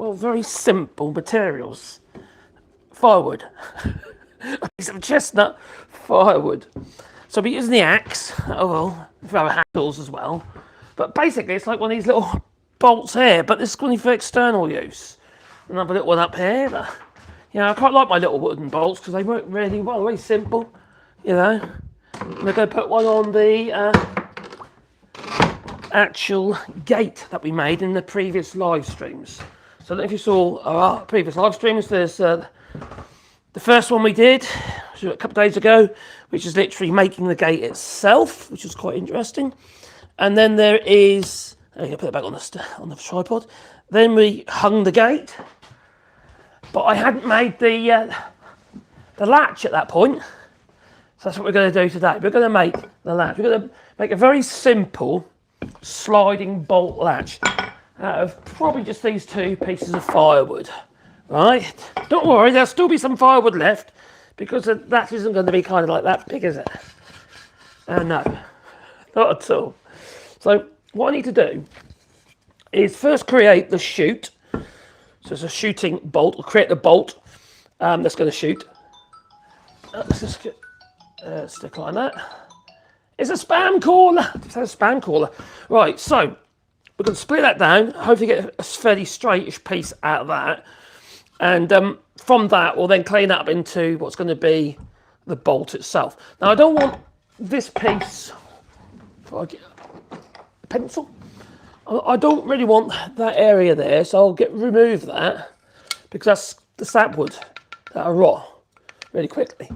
well, very simple materials. Firewood. A piece of chestnut firewood. So I'll be using the axe. Oh well, if you have handles as well. But basically it's like one of these little bolts here, but this is going for external use. Another little one up here. But, you know, I quite like my little wooden bolts because they work really well, very simple, you know. I'm going to put one on the actual gate that we made in the previous live streams. So I don't know if you saw our previous live streams. There's the first one we did a couple of days ago, which is literally making the gate itself, which is quite interesting. And then there is, I'm going to put it back on the tripod. Then we hung the gate, but I hadn't made the latch at that point. So that's what we're going to do today. We're going to make the latch. We're going to make a very simple sliding bolt latch out of probably just these two pieces of firewood. Right? Don't worry, there'll still be some firewood left because the latch isn't going to be kind of like that big, is it? No, not at all. So what I need to do is first create the chute. So it's a shooting bolt. We'll create the bolt that's going to shoot. Let's just get, stick like that. It's a spam caller. It's a spam caller. Right, so we're going to split that down. Hopefully get a fairly straightish piece out of that. And from that, we'll then clean up into what's going to be the bolt itself. Now, I don't want this piece. If I get a pencil. I don't really want that area there, so I'll remove that because that's the sapwood that'll rot really quickly.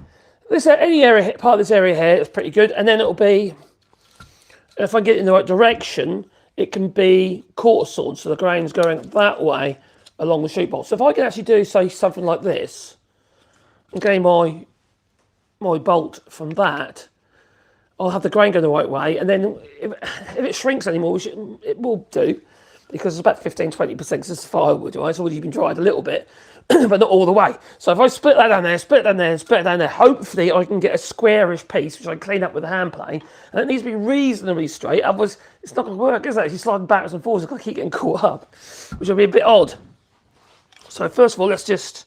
This any area, part of this area here is pretty good, and then it'll be, if I get it in the right direction, it can be quarter sawn, so the grain's going that way along the chute bolt. So if I can actually do, say, something like this, and gain my bolt from that, I'll have the grain go the right way, and then if it shrinks anymore, which it will do, because it's about 15-20% because it's firewood, right? It's already been dried a little bit, but not all the way. So if I split that down there, split it down there, and split it down there, hopefully I can get a squarish piece, which I can clean up with a hand plane, and it needs to be reasonably straight, otherwise it's not going to work, is it? If you're sliding backwards and forwards, it's going to keep getting caught up, which will be a bit odd. So first of all, let's just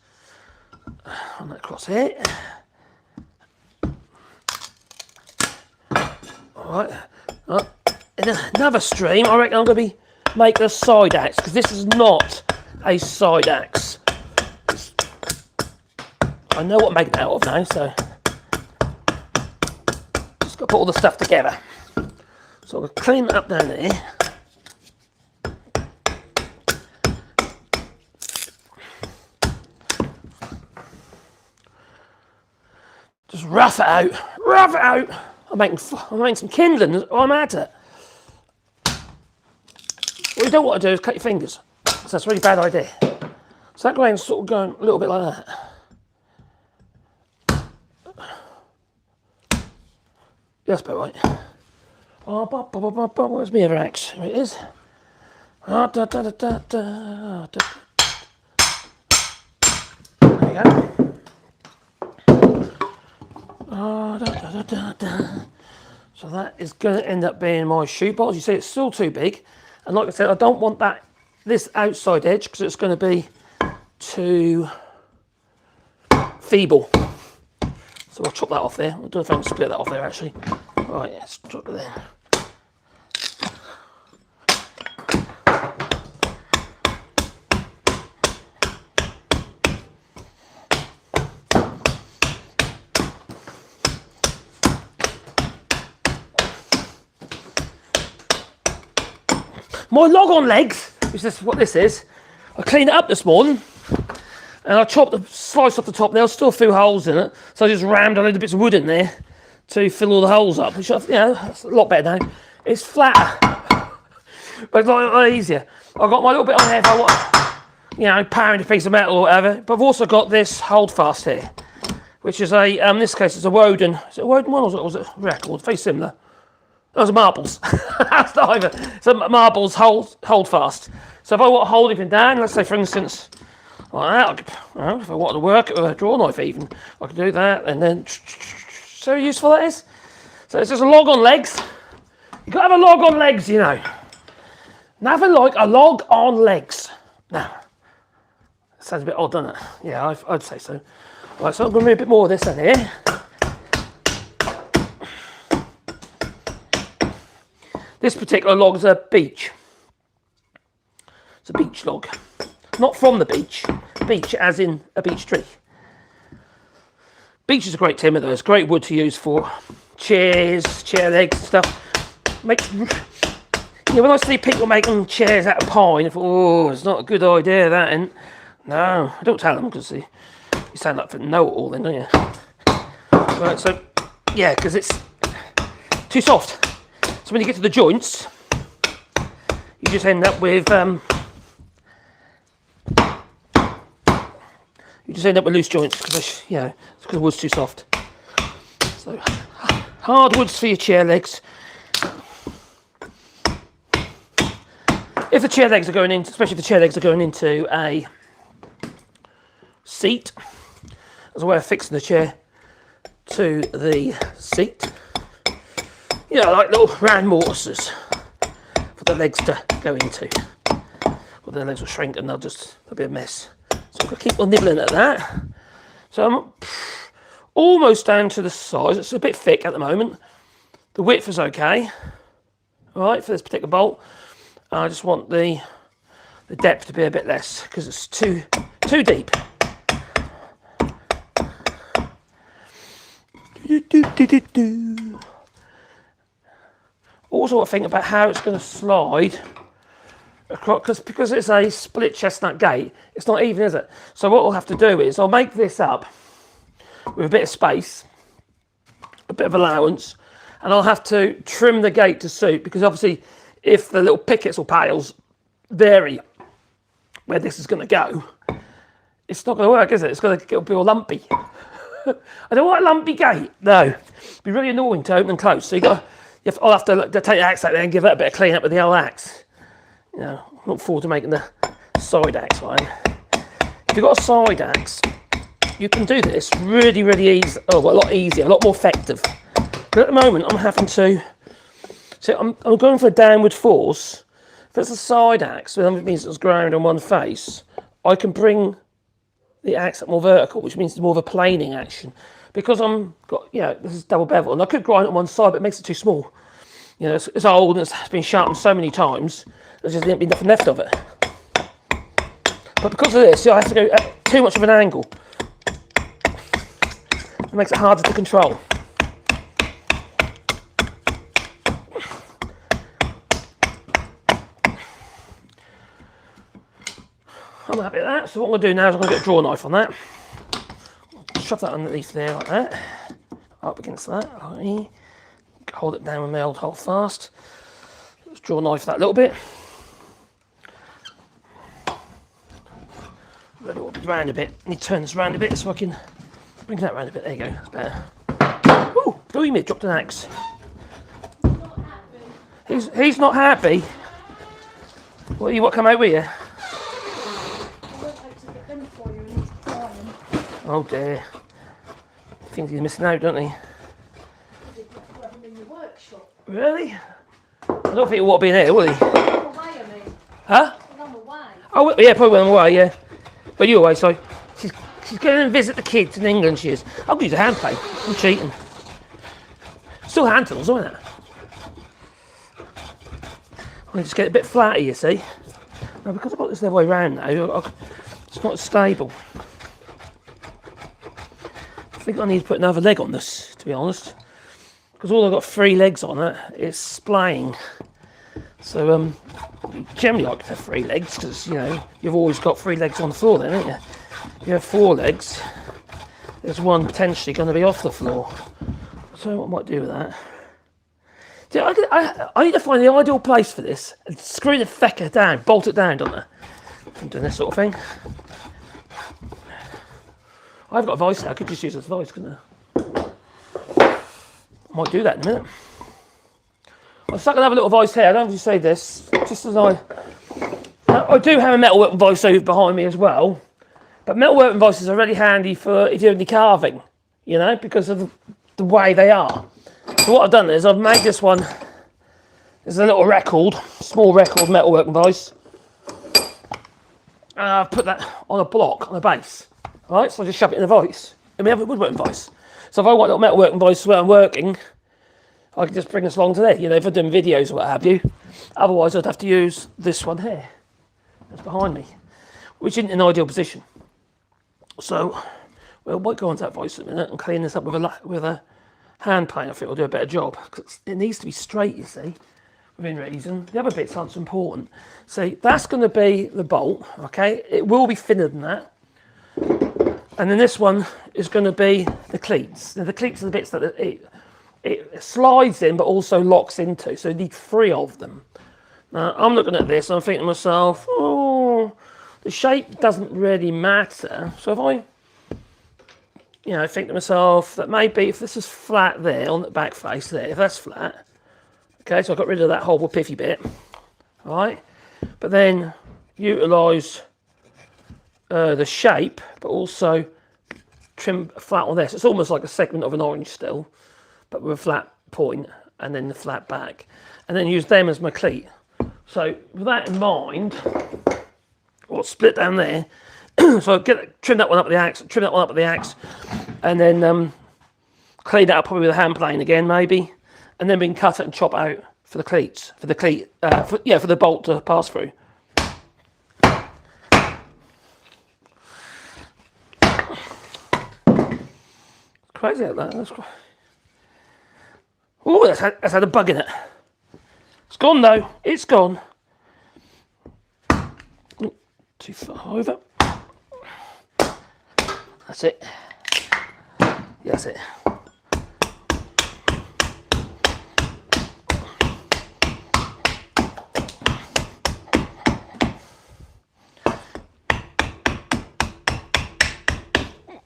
run that across here. Alright, in another stream, I reckon I'm going to make a side axe, because this is not a side axe. I know what I'm making it out of now, so just got to put all the stuff together. So I'll clean that up down there. Just rough it out, rough it out. I'm making some kindling, I'm at it. What you don't want to do is cut your fingers. So that's a really bad idea. So that grain's sort of going a little bit like that. That's about right. Where's my other axe? Here it is. There we go. So that is going to end up being my chute bolt. As you see, it's still too big, and like I said, I don't want this outside edge because it's going to be too feeble. So I'll chop that off there. I'll do if I can split that off there actually. Right, yes, chop it there. My log on legs, which is what this is, I cleaned it up this morning and I chopped the slice off the top. There was still a few holes in it, so I just rammed a load of bits of wood in there to fill all the holes up, which, that's a lot better now. It's flatter, but it's a lot easier. I've got my little bit on here if I want, powering a piece of metal or whatever, but I've also got this holdfast here, which is in this case, it's a Woden. Is it a Woden one or was it a record? Very similar. Those are marbles. That's not either. So marbles hold fast. So if I want to hold anything down, let's say for instance, like that, if I wanted to work it with a draw knife even, I could do that, and then so useful that is. So it's just a log on legs. You've got to have a log on legs, you know. Nothing like a log on legs. Now, Sounds a bit odd, doesn't it? Yeah, I'd say so. Right, so I'm going to move a bit more of this in here. This particular log is a beech. It's a beech log. Not from the beach. Beech as in a beech tree. Beech is a great timber though. It's great wood to use for chairs, chair legs and stuff. When I see people making chairs out of pine, I thought, oh, it's not a good idea, that. And no, I don't tell them because you sound like a know-it-all then, don't you? Right, so, yeah, because it's too soft. So when you get to the joints, you just end up with loose joints because it's because the wood's too soft. So hardwoods for your chair legs. If the chair legs are going in, especially if the chair legs are going into a seat, as a way of fixing the chair to the seat, like little round mortises for the legs to go into. Well, their legs will shrink and they'll be a mess. So I'm going to keep on nibbling at that. So I'm almost down to the size. It's a bit thick at the moment. The width is okay. All right, for this particular bolt. I just want the depth to be a bit less because it's too deep. Also, I think about how it's going to slide across because it's a split chestnut gate. It's not even, is it? So what we'll have to do is I'll make this up with a bit of space, a bit of allowance, and I'll have to trim the gate to suit because obviously if the little pickets or pales vary where this is going to go, it's not going to work, is it? It'll be all lumpy. I don't want a lumpy gate. No, it'd be really annoying to open and close. So I'll have to take the axe out there and give that a bit of clean up with the old axe. Look forward to making the side axe one. If you've got a side axe, you can do this really, really easy. Oh, a lot easier, a lot more effective. But at the moment, I'm having to. So I'm going for a downward force. If it's a side axe, that means it's ground on one face. I can bring the axe up more vertical, which means it's more of a planing action. Because this is double bevel, and I could grind it on one side, but it makes it too small. It's old and it's been sharpened so many times, there's just been nothing left of it. But because of this, I have to go at too much of an angle. It makes it harder to control. I'm happy with that. So what I'm going to do now is I'm going to get a draw knife on that. Shove that underneath there like that. Up against that. Right. Hold it down with my old hold fast. Let's draw knife that a little bit. Really want to be round a bit. I need to turn this round a bit so I can bring that round a bit. There you go. That's better. Ooh, blimey, me, dropped an axe. He's not happy. What come out with you? Oh dear. Think he's missing out, don't he? Really? I don't think he will be in here, will he? Huh? Oh, yeah, probably on the way, yeah. But you away, so she's going to visit the kids in England, she is. I'll use a hand plate. I'm cheating. Still hand tools, isn't it? I just get a bit flatter, you see. Now, because I've got this the other way around now, it's not as stable. I think I need to put another leg on this, to be honest. Because all I've got 3 legs on it, it's splaying. So, generally I like to have 3 legs, because, you've always got 3 legs on the floor then, haven't you? If you have 4 legs, there's one potentially going to be off the floor. So what I might do with that. See, I need to find the ideal place for this, and screw the fecker down, bolt it down, don't I? I'm doing this sort of thing. I've got a vice there, I could just use this vice, couldn't I? I might do that in a minute. I'll stuck another little vice here, I don't know if you say this, just as I do have a metalworking vice over behind me as well, but metalworking vices are really handy for if you're doing carving, because of the way they are. So what I've done is I've made this one, there's a little record, small record metalworking vice. and I've put that on a block, on a base. Right, so I just shove it in a vise. And we have a woodworking vise. So if I want a metalworking vise where I'm working, I can just bring this along to there, you know, if I'm doing videos or what have you. Otherwise, I'd have to use this one here, that's behind me, which isn't an ideal position. So, well, I might go on to that vise in a minute and clean this up with a hand plane. I think I'll do a better job, because it needs to be straight, you see, within reason. The other bits aren't so important. See, that's going to be the bolt, okay? It will be thinner than that. And then this one is going to be the cleats. Now, the cleats are the bits that it slides in, but also locks into. So you need 3 of them. Now, I'm looking at this and I'm thinking to myself, oh, the shape doesn't really matter. So if I, you know, think to myself that maybe if this is flat there on the back face there, if that's flat, okay, so I got rid of that horrible piffy bit, all right? But then utilise the shape, but also trim flat on this. It's almost like a segment of an orange still, but with a flat point and then the flat back, and then use them as my cleat. So with that in mind, I'll split down there. So trim that one up with the axe, trim that one up with the axe, and then clean that up probably with a hand plane again maybe, and then we can cut it and chop out for the cleats, for the cleat, for the bolt to pass through. Crazy like that. That's quite... Oh, that's had a bug in it. It's gone though. It's gone. Too far over. That's it. Yeah, that's it.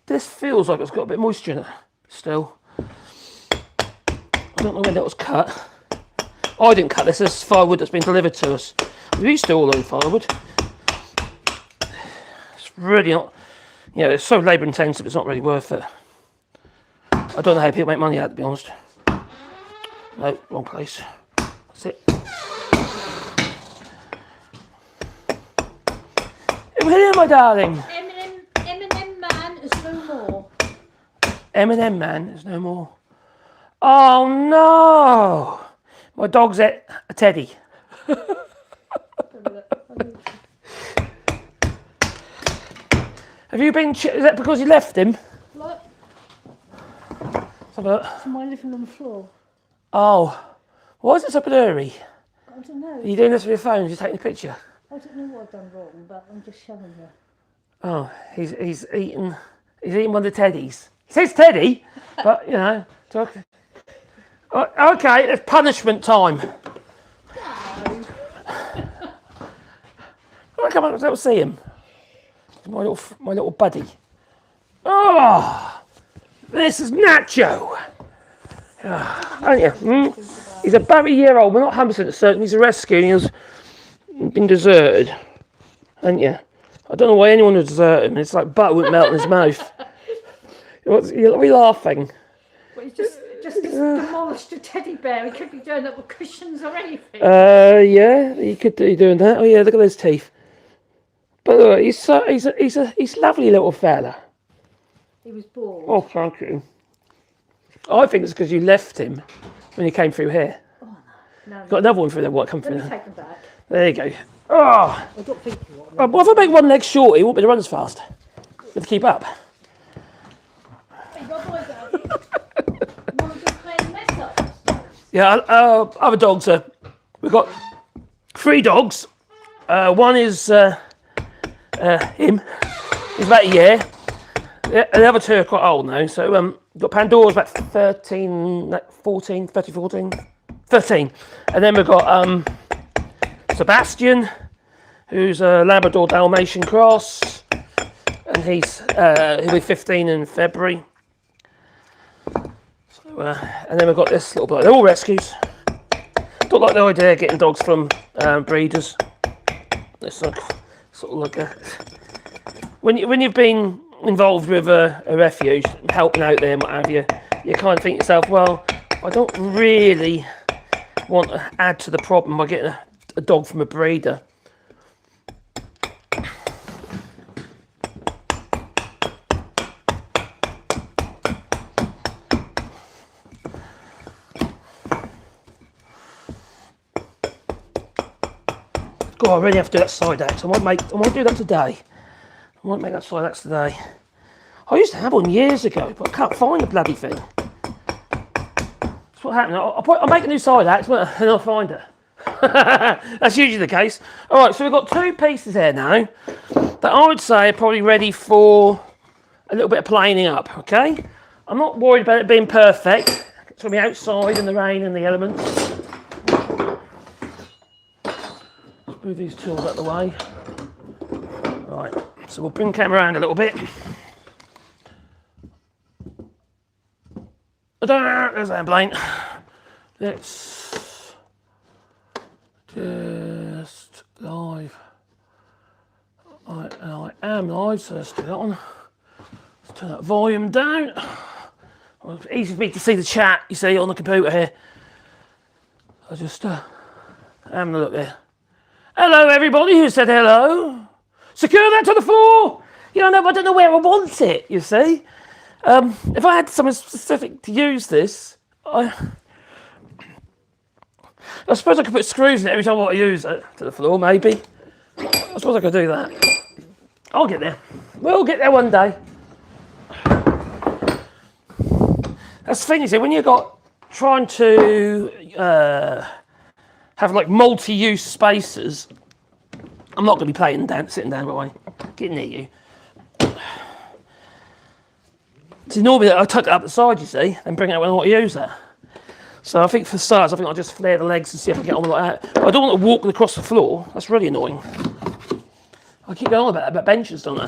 This feels like it's got a bit of moisture in it still. I don't know when that was cut. I didn't cut this. This is firewood that's been delivered to us. We used to all own firewood. It's really not, you know, it's so labour intensive, it's not really worth it. I don't know how people make money out, to be honest. No, wrong place. That's it. Hello, my darling. M&M man is no more. M&M man is no more. Oh no! My dog's a teddy. Have you been? Is that because you left him? What? Let's have a look. Am I living on the floor? Oh, why is it so blurry? I don't know. Are you doing this with your phone? Are you taking a picture? I don't know what I've done wrong, but I'm just showing her. Oh, he's eating one of the teddies. He says teddy, but you know. Okay, it's punishment time. No. I'll come up and see him. My little buddy. Oh, this is Nacho. He's about a year old. We're not 100% certain. He's a rescue and he's been deserted. Haven't you? I don't know why anyone would desert him. It's like butter wouldn't melt in his mouth. You're laughing. Well, he's just demolished a teddy bear. He could be doing that with cushions or anything. Yeah, he could be doing that. Oh yeah, look at those teeth. But look, he's a lovely little fella. He was bored. Oh, thank you. I think it's because you left him when you came through here. Oh no. Got another one through there. What come through Let me there? take them back. There you go. Oh. I don't think you want. Well, if I make one leg short, he won't be able to run as fast. You have to keep up. Hey, go boy, Daddy. You want to be playing mess up? Yeah, other dogs are... We've got 3 dogs. One is him. He's about a year. The other 2 are quite old now. So we've got Pandora's about 13. And then we've got Sebastian, who's a Labrador Dalmatian cross. And he'll be 15 in February. So, and then we've got this little boy. They're all rescues. Don't like the idea of getting dogs from breeders. It's like sort of like a when you've been involved with a refuge and helping out there and what have you, you kind of think to yourself, well, I don't really want to add to the problem by getting a dog from a breeder. God, I really have to do that side axe. I might do that today. I might make that side axe today. I used to have one years ago, but I can't find the bloody thing. That's what happened. I'll make a new side axe, and I'll find her. That's usually the case. All right, so we've got 2 pieces here now that I would say are probably ready for a little bit of planing up, okay? I'm not worried about it being perfect. It's going to be outside in the rain and the elements. Let's move these tools out of the way. Right, so we'll bring the camera around a little bit. There's the plane. Let's just live. I am live, so let's do that one. Let's turn that volume down. Well, it's easy for me to see the chat, you see, on the computer here. I just having a look there. Hello, everybody who said hello. Secure that to the floor. You know, I don't know where I want it, you see. If I had something specific to use this, I suppose I could put screws in it every time I want to use it to the floor, maybe. I suppose I could do that. I'll get there. We'll get there one day. That's the thing, you see, when you're trying to have like multi-use spaces, I'm not going to be sitting down, by the way, getting near you. See, normally I tuck it up the side, you see, and bring it out when I want to use it. So I think for starters, I think I'll just flare the legs and see if I can get on like that. But I don't want to walk across the floor. That's really annoying. I keep going on about benches, don't I?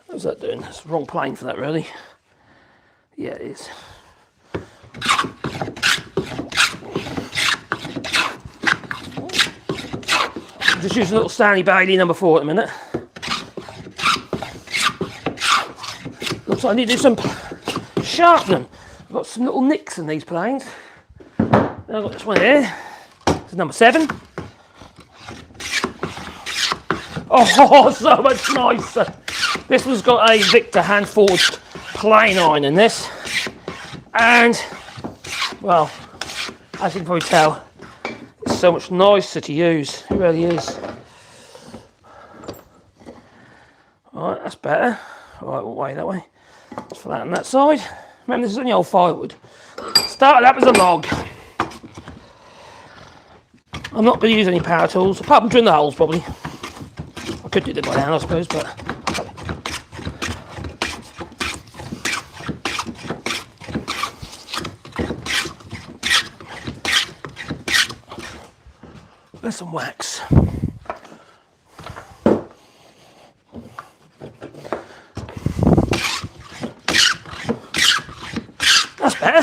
What's that doing? It's the wrong plane for that, really. Yeah, it is. I'm just using a little Stanley Bailey number 4 at the minute. Looks like I need to do some sharpening. I've got some little nicks in these planes. Then I've got this one here. This is number 7. Oh, so much nicer. This one's got a Victor hand-forged plane iron in this. And, well, as you can probably tell, it's so much nicer to use. It really is. Alright, that's better. Alright, we'll way that way. Let's flatten that side. Remember, this is only old firewood. Started up as a log. I'm not going to use any power tools, apart from drilling the holes, probably. I could do that by hand, I suppose, but... There's some wax. That's better.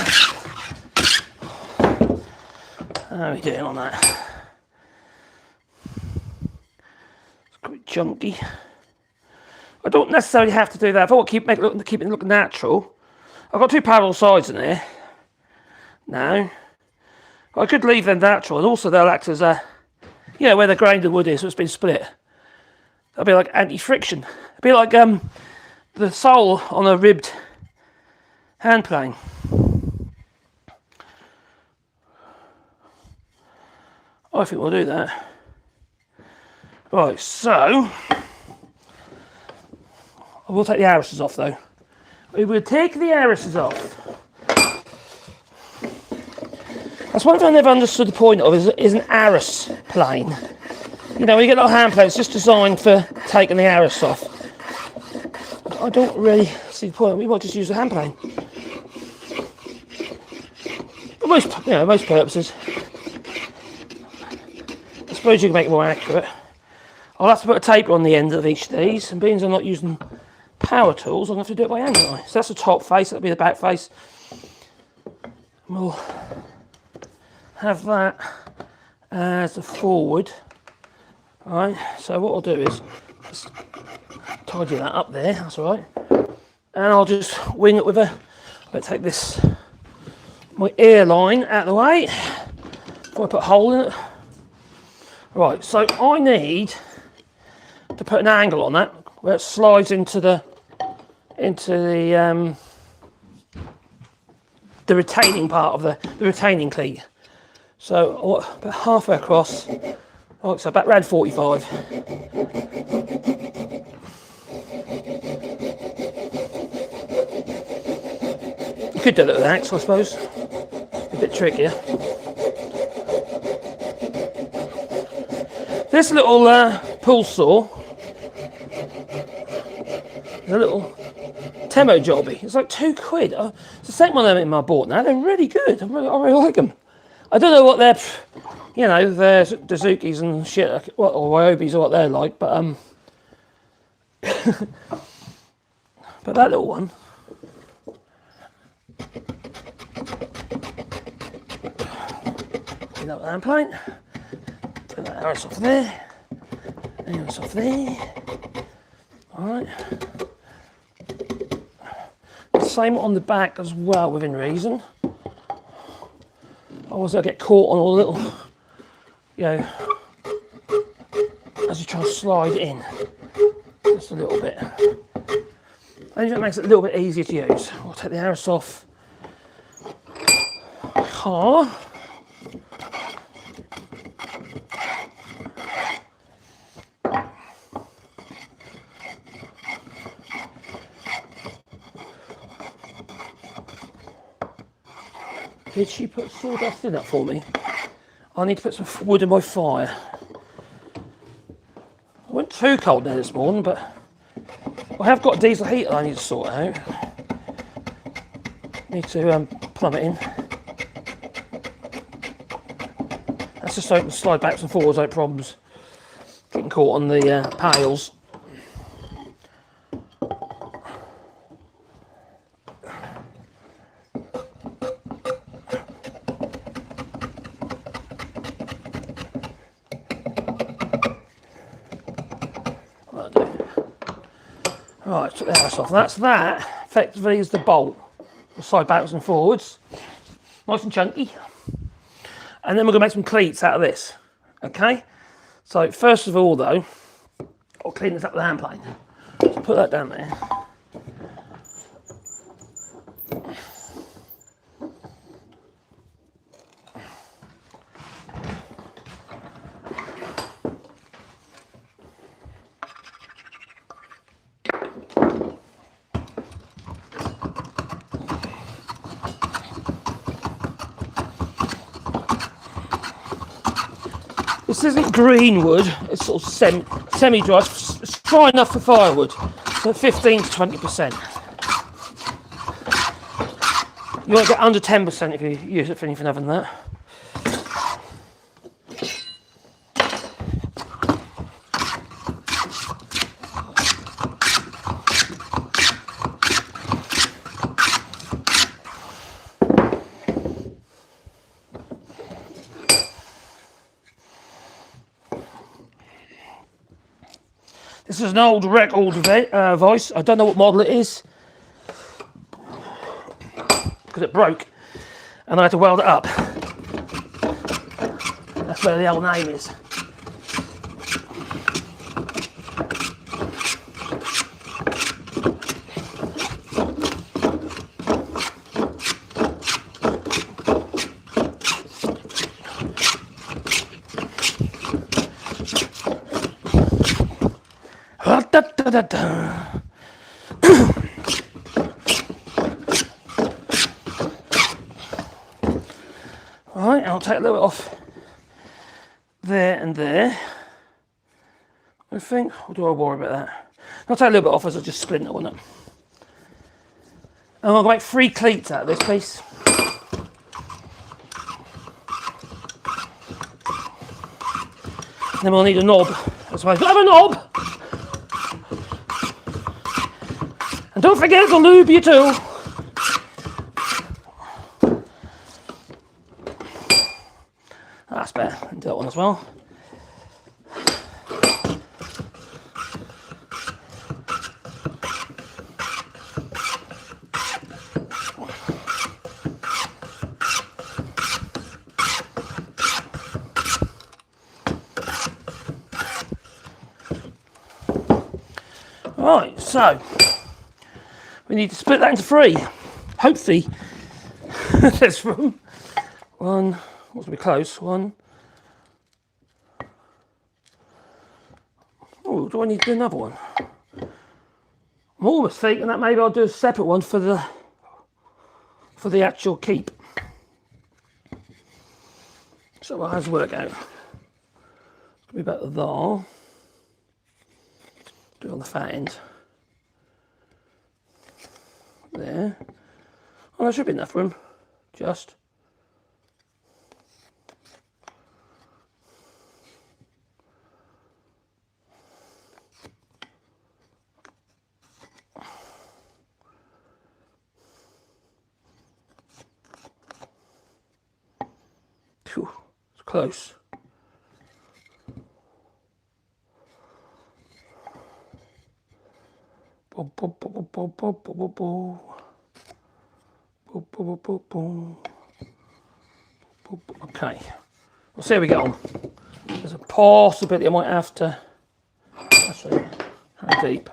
How are we doing on that? It's quite chunky. I don't necessarily have to do that. If I want to keep it look natural, I've got 2 parallel sides in there. Now, I could leave them natural, and also they'll act as a, you know, where the grain of the wood is, so it's been split. That'll be like anti-friction. It'll be like the sole on a ribbed hand plane. I think we'll do that. Right, so I will take the arresters off though. We will take the arresters off. That's one thing I never understood the point of is an arras plane. You know, when you get a little hand plane, it's just designed for taking the arras off. I don't really see the point. We might just use the hand plane. For most purposes. I suppose you can make it more accurate. I'll have to put a taper on the end of each of these, and being I'm not using power tools, I'm going to have to do it by hand, aren't I? So that's the top face, that'll be the back face. We'll have that as the forward. Alright, so what I'll do is just tidy that up there, that's alright. And I'll just wing it with I'll take my ear line out of the way before I put a hole in it. Right, so I need to put an angle on that where it slides into the the retaining part of the retaining cleat. So about halfway across, so about around 45. You could do it with an axe, I suppose. A bit trickier. This little pull saw, a little Temo jobby. It's like £2. It's the same one in my bought now. They're really good. I really like them. I don't know what they're, you know, their Dazukis and shit, or Ryobis or what they're like, but but that little one. Clean up the hand plate. Put that arrow off there. And it's off there. Alright. Same on the back as well, within reason. Otherwise, I'll get caught on all the little, you know, as you try to slide in. Just a little bit. And it makes it a little bit easier to use. I'll take the arrows off. Did she put sawdust in that for me? I need to put some wood in my fire. I went too cold there this morning, but I have got a diesel heater I need to sort out. Need to plumb it in. That's just so I can slide backwards and forwards without problems. Getting caught on the pails. Right, took the arrows off. That's that. Effectively is the bolt. We'll slide backwards and forwards. Nice and chunky. And then we're going to make some cleats out of this. Okay? So first of all though, I'll clean this up with the hand plane. So put that down there. This isn't green wood, it's sort of semi-dry, it's dry enough for firewood, so 15 to 20%. You won't get under 10% if you use it for anything other than that. This is an old record voice. I don't know what model it is because it broke and I had to weld it up. That's where the old name is. Right, I'll take a little bit off there and there. I think, or do I worry about that? I'll take a little bit off as I just splint it, won't it? And I'll make 3 cleats out of this piece. Then we'll need a knob as well. Have a knob! And don't forget to lube your tool. That's better. And do that one as well. Right, so we need to split that into 3. Hopefully There's room. One, what's be close? One. Oh, do I need to do another one? I'm almost thinking that maybe I'll do a separate one for the actual keep. So how does it work out? Be better there. Do it on the fat end. There. Oh, there should be enough room. Just. Phew, it's close. Okay, we'll see how we get on. There's a possibility I might have to. Actually, how deep?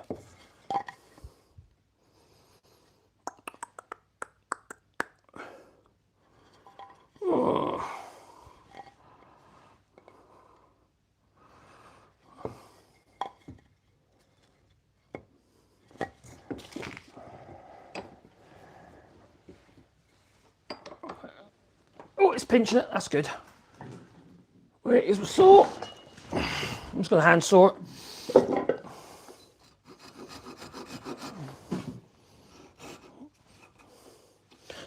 Oh. Oh, it's pinching it. That's good. Where is my saw? I'm just going to hand saw it.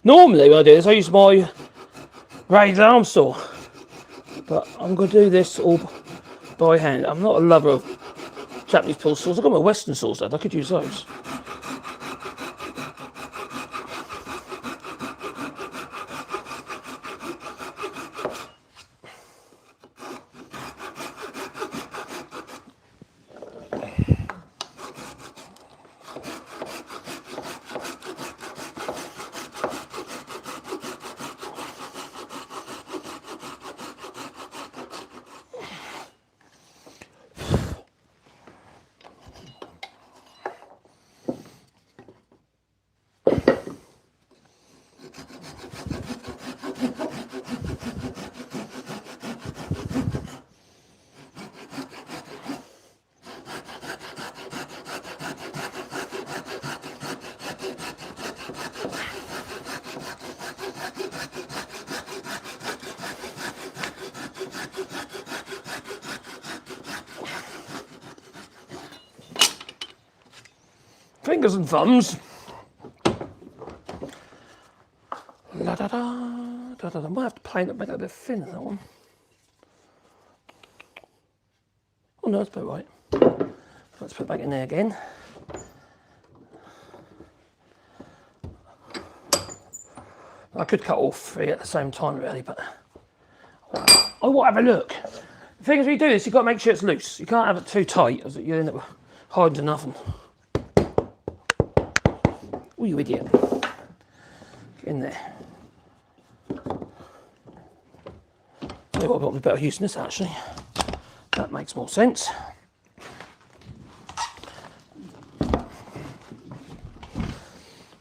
Normally when I do this, I use my raised arm saw, but I'm going to do this all by hand. I'm not a lover of Japanese pull saws. I've got my Western saws there. I could use those. Fingers and thumbs. La da da da da. I might have to plane it, make it a bit thinner, that one. Oh no, that's about right. Let's put it back in there again. I could cut all three at the same time really, but I will have a look. The thing is, when you do this, you've got to make sure it's loose. You can't have it too tight, as you end up hiding to nothing. Oh, you idiot. Get in there. I've got a better use in this actually. That makes more sense.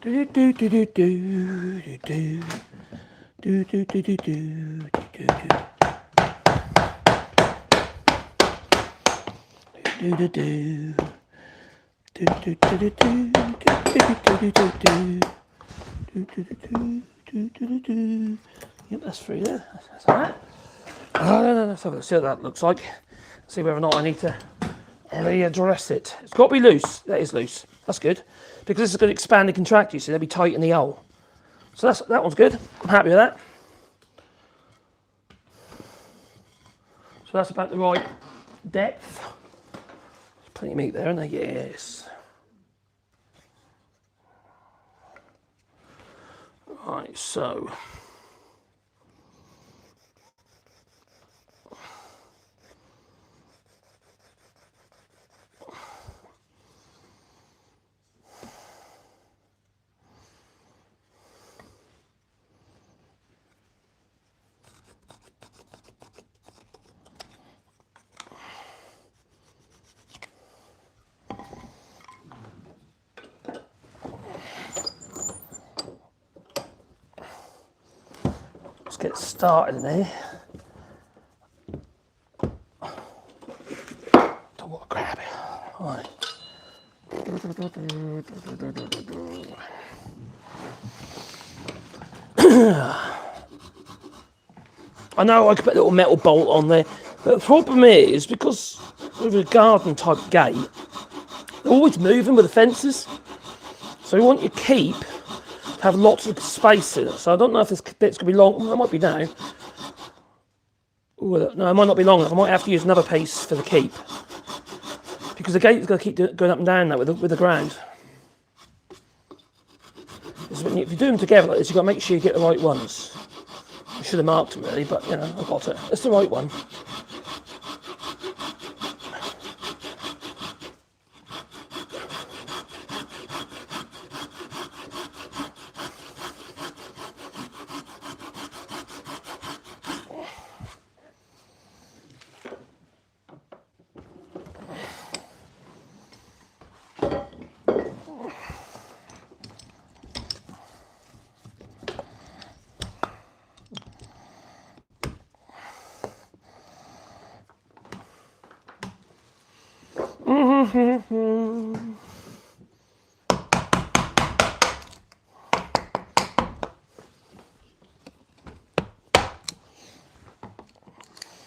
Do do do do do do do do do do do do do do do do. Yep, that's through there. That's that. Let's have a see what that looks like. See whether or not I need to readdress it. It's got to be loose. That is loose. That's good. Because this is going to expand and contract, you see, they'll be tight in the hole. So that one's good. I'm happy with that. So that's about the right depth. There's plenty of meat there, isn't there? Yes. Right, so. get started in here. Don't want to grab it. Right. I know I could put a little metal bolt on there, but the problem is because with a garden type gate, they're always moving with the fences. So you want your keep to have lots of space in it. So I don't know if this bit's going to be long. Well, it might be now. Ooh, no, it might not be long enough. I might have to use another piece for the keep. Because the gate is going to keep going up and down now with the ground. If you do them together like this, you've got to make sure you get the right ones. I should have marked them really, but you know, I've got it. It's the right one.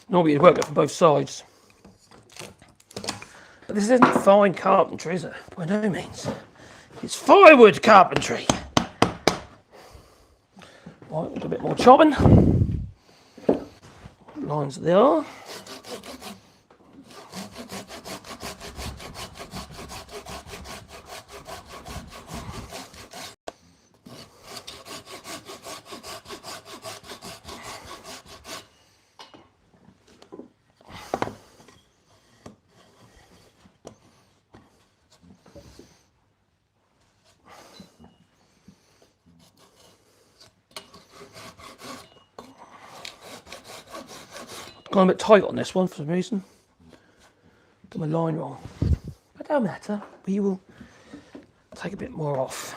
Normally you'd work it from both sides. But this isn't fine carpentry, is it? By no means. It's firewood carpentry. Right, we'll do a bit more chopping. Lines they are. Gone a bit tight on this one for some reason. Got my line wrong. But don't matter, we will take a bit more off.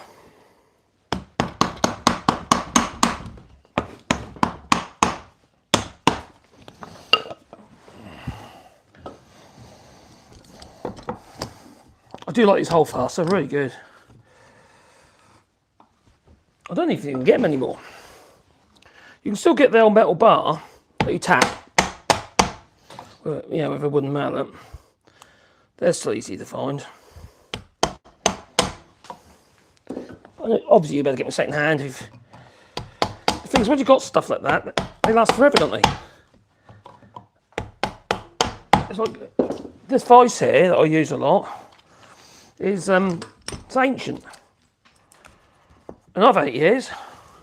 I do like these hole fasts, they're really good. I don't even think you can get them anymore. You can still get the old metal bar that you tap. Yeah, with a wooden mallet. They're still easy to find. Obviously, you better get them second hand. The thing is, when you've got stuff like that, they last forever, don't they? It's like this vice here that I use a lot is it's ancient, and I've had it years,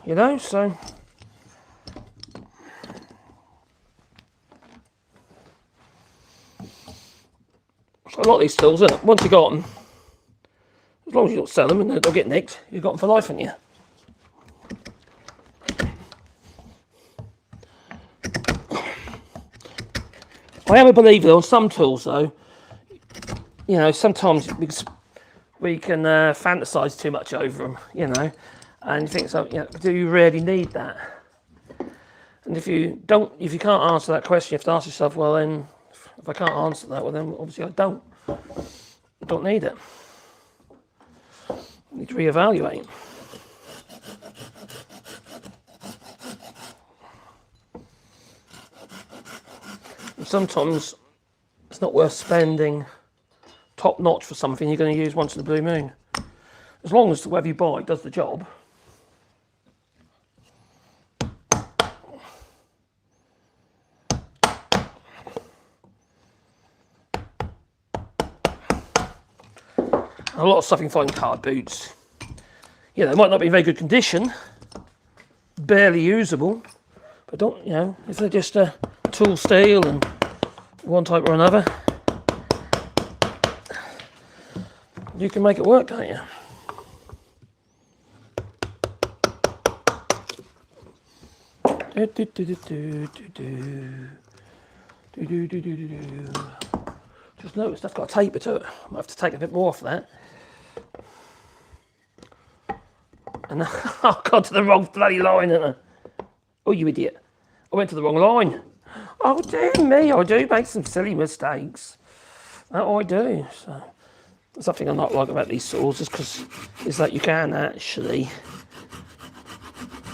you know. So. A lot of these tools, isn't it? Once you got them, as long as you don't sell them and they don't get nicked, you've got them for life, haven't you? I am a believer on some tools, though. You know, sometimes we can fantasise too much over them, you know, and you think, so, you know, do you really need that? And if you can't answer that question, you have to ask yourself, well, then. If I can't answer that, well then obviously I don't need it. I need to reevaluate. And sometimes it's not worth spending top notch for something you're going to use once in a blue moon. As long as whatever you buy does the job. A lot of stuff you can find in card boots. You know, they might not be in very good condition, barely usable, but don't, you know, if they're just tool steel and one type or another, you can make it work, can't you? Just noticed that's got a taper to it. I might have to take a bit more off that. And I've got to the wrong bloody line, haven't I? Oh, you idiot. I went to the wrong line. Oh dear me, I do make some silly mistakes. That I do. So something I not like about these saws is because is that you can actually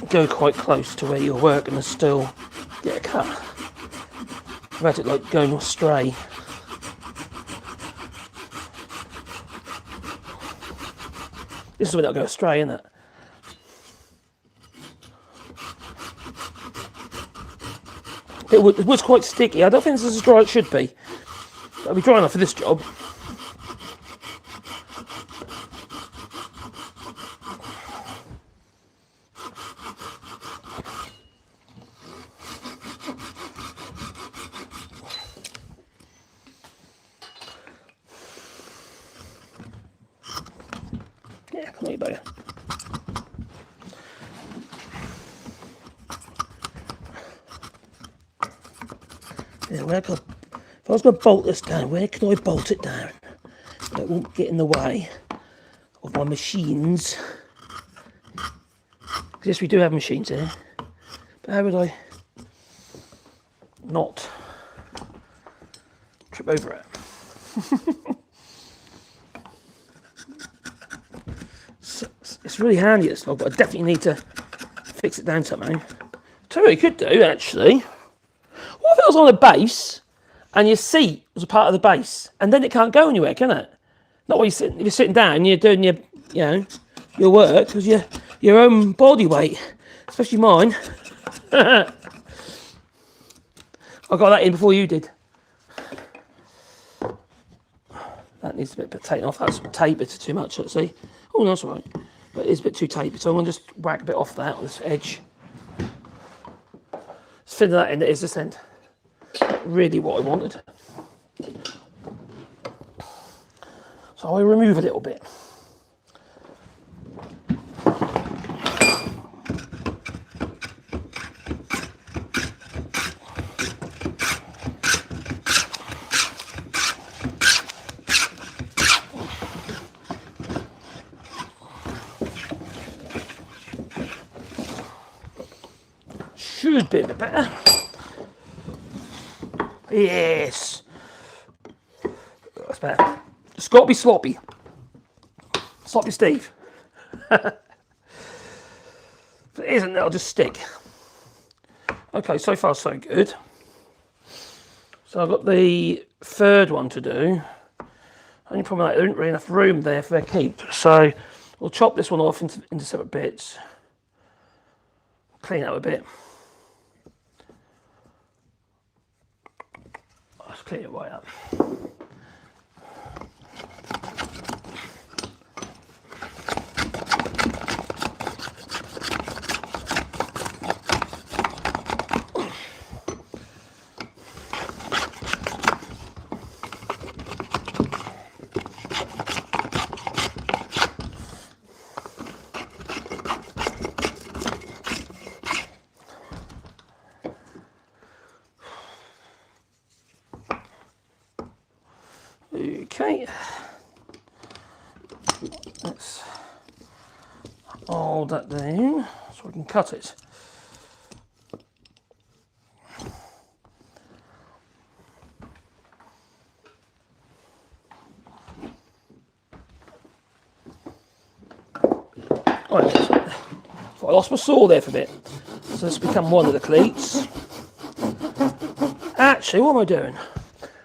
go quite close to where you're working and still get a cut. I've had it like going astray. This is when it'll go astray, isn't it? It was quite sticky. I don't think this is as dry as it should be. It'll be dry enough for this job. Yeah, come on, you bugger. Yeah, if I was going to bolt this down, where can I bolt it down? So it won't get in the way of my machines. Yes, we do have machines here. But how would I not trip over it? So, it's really handy, this log, but I definitely need to fix it down somehow. Tell you what you could do, actually. What if it was on a base and your seat was a part of the base, and then it can't go anywhere, can it? Not when if you're sitting down, you're doing your work because your own body weight, especially mine. I got that in before you did. That needs a bit taken off. That's tapered too much. Let's see. Oh, no, that's all right. But it's a bit too tapered, so I'm going to just whack a bit off that on this edge. Just fill that in. It is this end. Really what I wanted. So I remove a little bit. Should be a bit better. Yes. That's better. It's got to be sloppy. Sloppy Steve. If it isn't, it'll just stick. Okay, so far so good. So I've got the third one to do. Only problem is there isn't really enough room there for their keep. So we'll chop this one off into separate bits. Clean it up a bit. Let's clean it right up. Okay, let's hold that down so we can cut it. Right, so I lost my saw there for a bit, so this become one of the cleats. Actually, what am I doing?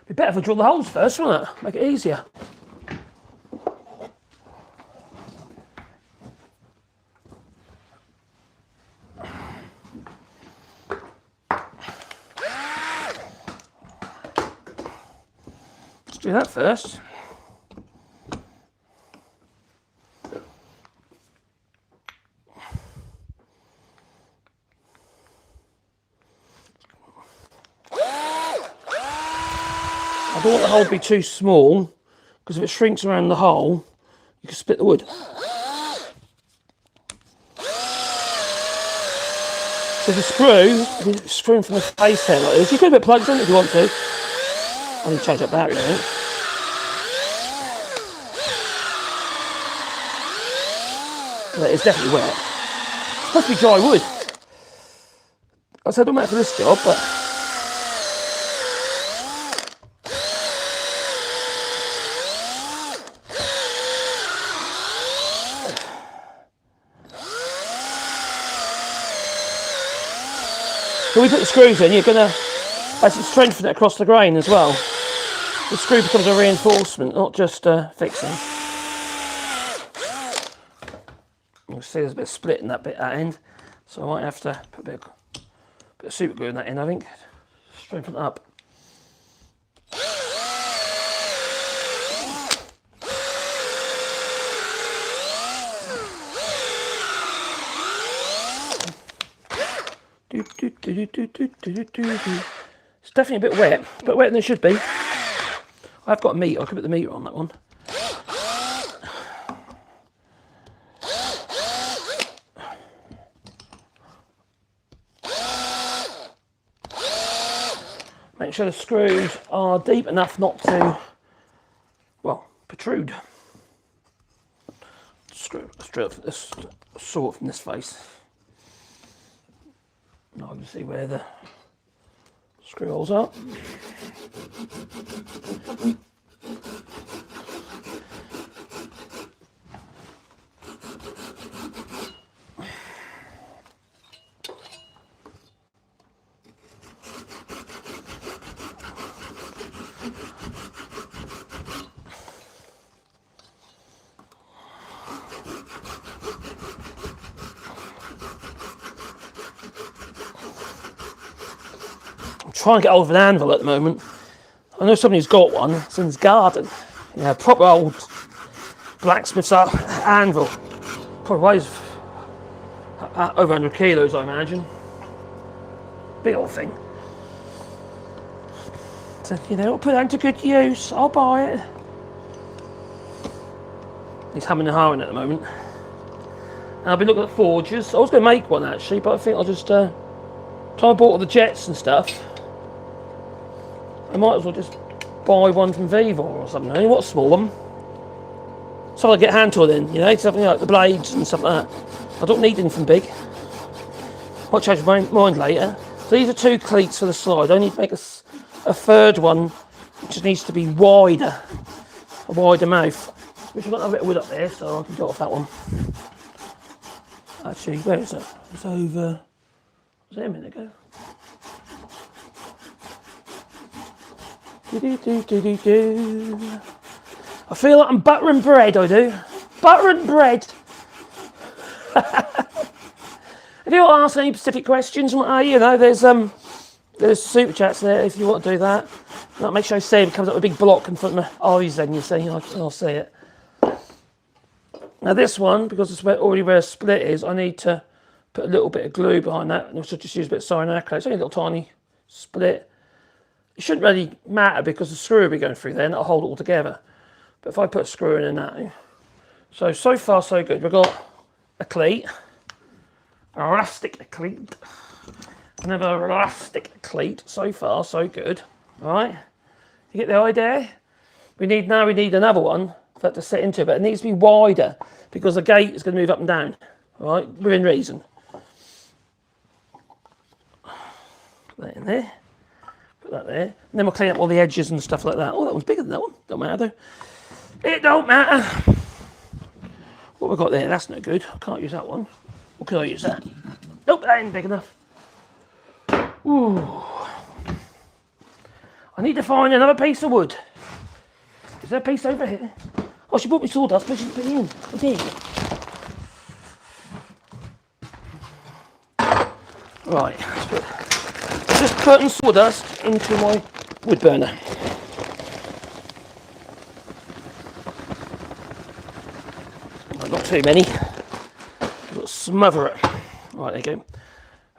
It'd be better if I drill the holes first, wouldn't it? Make it easier. Let's do that first. I don't want the hole to be too small, because if it shrinks around the hole, you can split the wood. So if you're screwing from the face here like this, you could put plugs in if you want to. I need to change that battery, I think. But it's definitely wet. It's supposed to be dry wood. I said, it don't matter for this job, but when we put the screws in, you're going to basically strengthen it across the grain as well. The screw becomes a reinforcement, not just fixing. You'll see there's a bit of split in that bit at end, so I might have to put a bit of super glue in that end, I think. Strengthen it up. It's definitely a bit wet. It's a bit wetter than it should be. I've got a meter. I could put the meter on that one. Make sure the screws are deep enough not to, well, protrude. Screw straight up this sort from this face. Now I can see where the screw holes are. Trying to get hold of an anvil at the moment. I know somebody's got one. It's in his garden. Yeah, proper old blacksmith's anvil. Probably weighs over 100 kilos, I imagine. Big old thing. So, you know, I'll put that to good use. I'll buy it. He's humming and hawing at the moment. And I've been looking at forges. I was going to make one actually, but I think I'll just try and bought all the jets and stuff. I might as well just buy one from Viva or something. I mean, what a small one. So I get hand tool in, you know, something like the blades and stuff like that. I don't need anything big. Might change my mind later. So these are 2 cleats for the slide. I need to make a third one, which needs to be wider, a wider mouth. Which I've got a bit of wood up there, so I can go off that one. Actually, where is it? It's over. Was there a minute ago? I feel like I'm buttering bread, I do. Buttering bread. If you want to ask any specific questions, you know, there's super chats there if you want to do that. That makes sure Sam comes up with a big block in front of my eyes, then you see, I'll see it. Now this one, because it's already where a split is, I need to put a little bit of glue behind that, and also just use a bit of cyanide. It's only a little tiny split. It shouldn't really matter because the screw will be going through there and it'll hold it all together. But if I put a screw in now, so far so good. We've got a cleat, a rustic cleat, another rustic cleat. So far so good. All right, you get the idea? We need another one for that to sit into, but it needs to be wider because the gate is going to move up and down. All right, within reason. Put that in there. Put that there. And then we'll clean up all the edges and stuff like that. Oh, that one's bigger than that one. Don't matter though. It don't matter. What we've got there, that's no good. I can't use that one. Or can I use that? Nope, that ain't big enough. Ooh. I need to find another piece of wood. Is there a piece over here? Oh, she brought me sawdust, but she didn't put it in. I did. Right, just putting sawdust into my wood burner. Not too many. I've got to smother it. Right, there you go.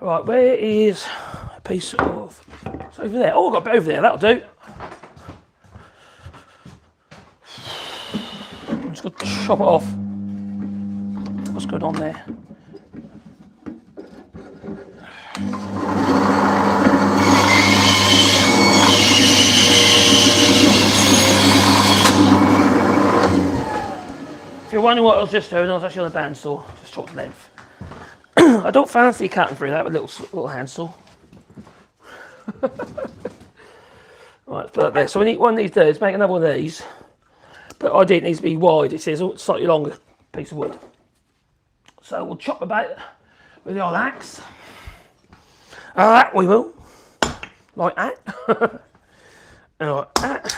Right, where is a piece of... It's over there. Oh, I've got a bit over there. That'll do. I'm just going to chop it off. What's going on there? If you're wondering what I was just doing, I was actually on a bandsaw, just chopped length. I don't fancy cutting through that with a little handsaw. Right, put that there. So we need one of these dudes, make another one of these. But ideally it needs to be wide. It says slightly longer piece of wood. So we'll chop about with the old axe. That we will. Like that. And like that.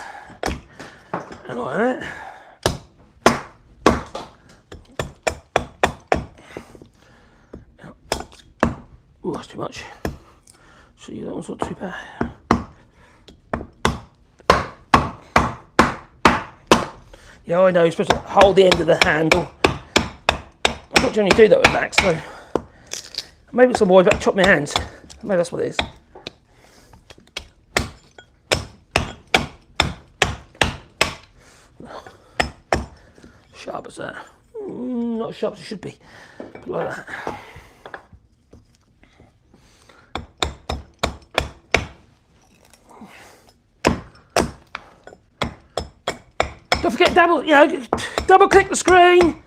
And like that. Oh, that's too much. So that one's not too bad. Yeah, I know, you're supposed to hold the end of the handle. I don't generally do that with an axe, though. Maybe it's a wide, but I chop my hands. Maybe that's what it is. Sharp as that. Not as sharp as it should be, but like that. Don't forget double click the screen.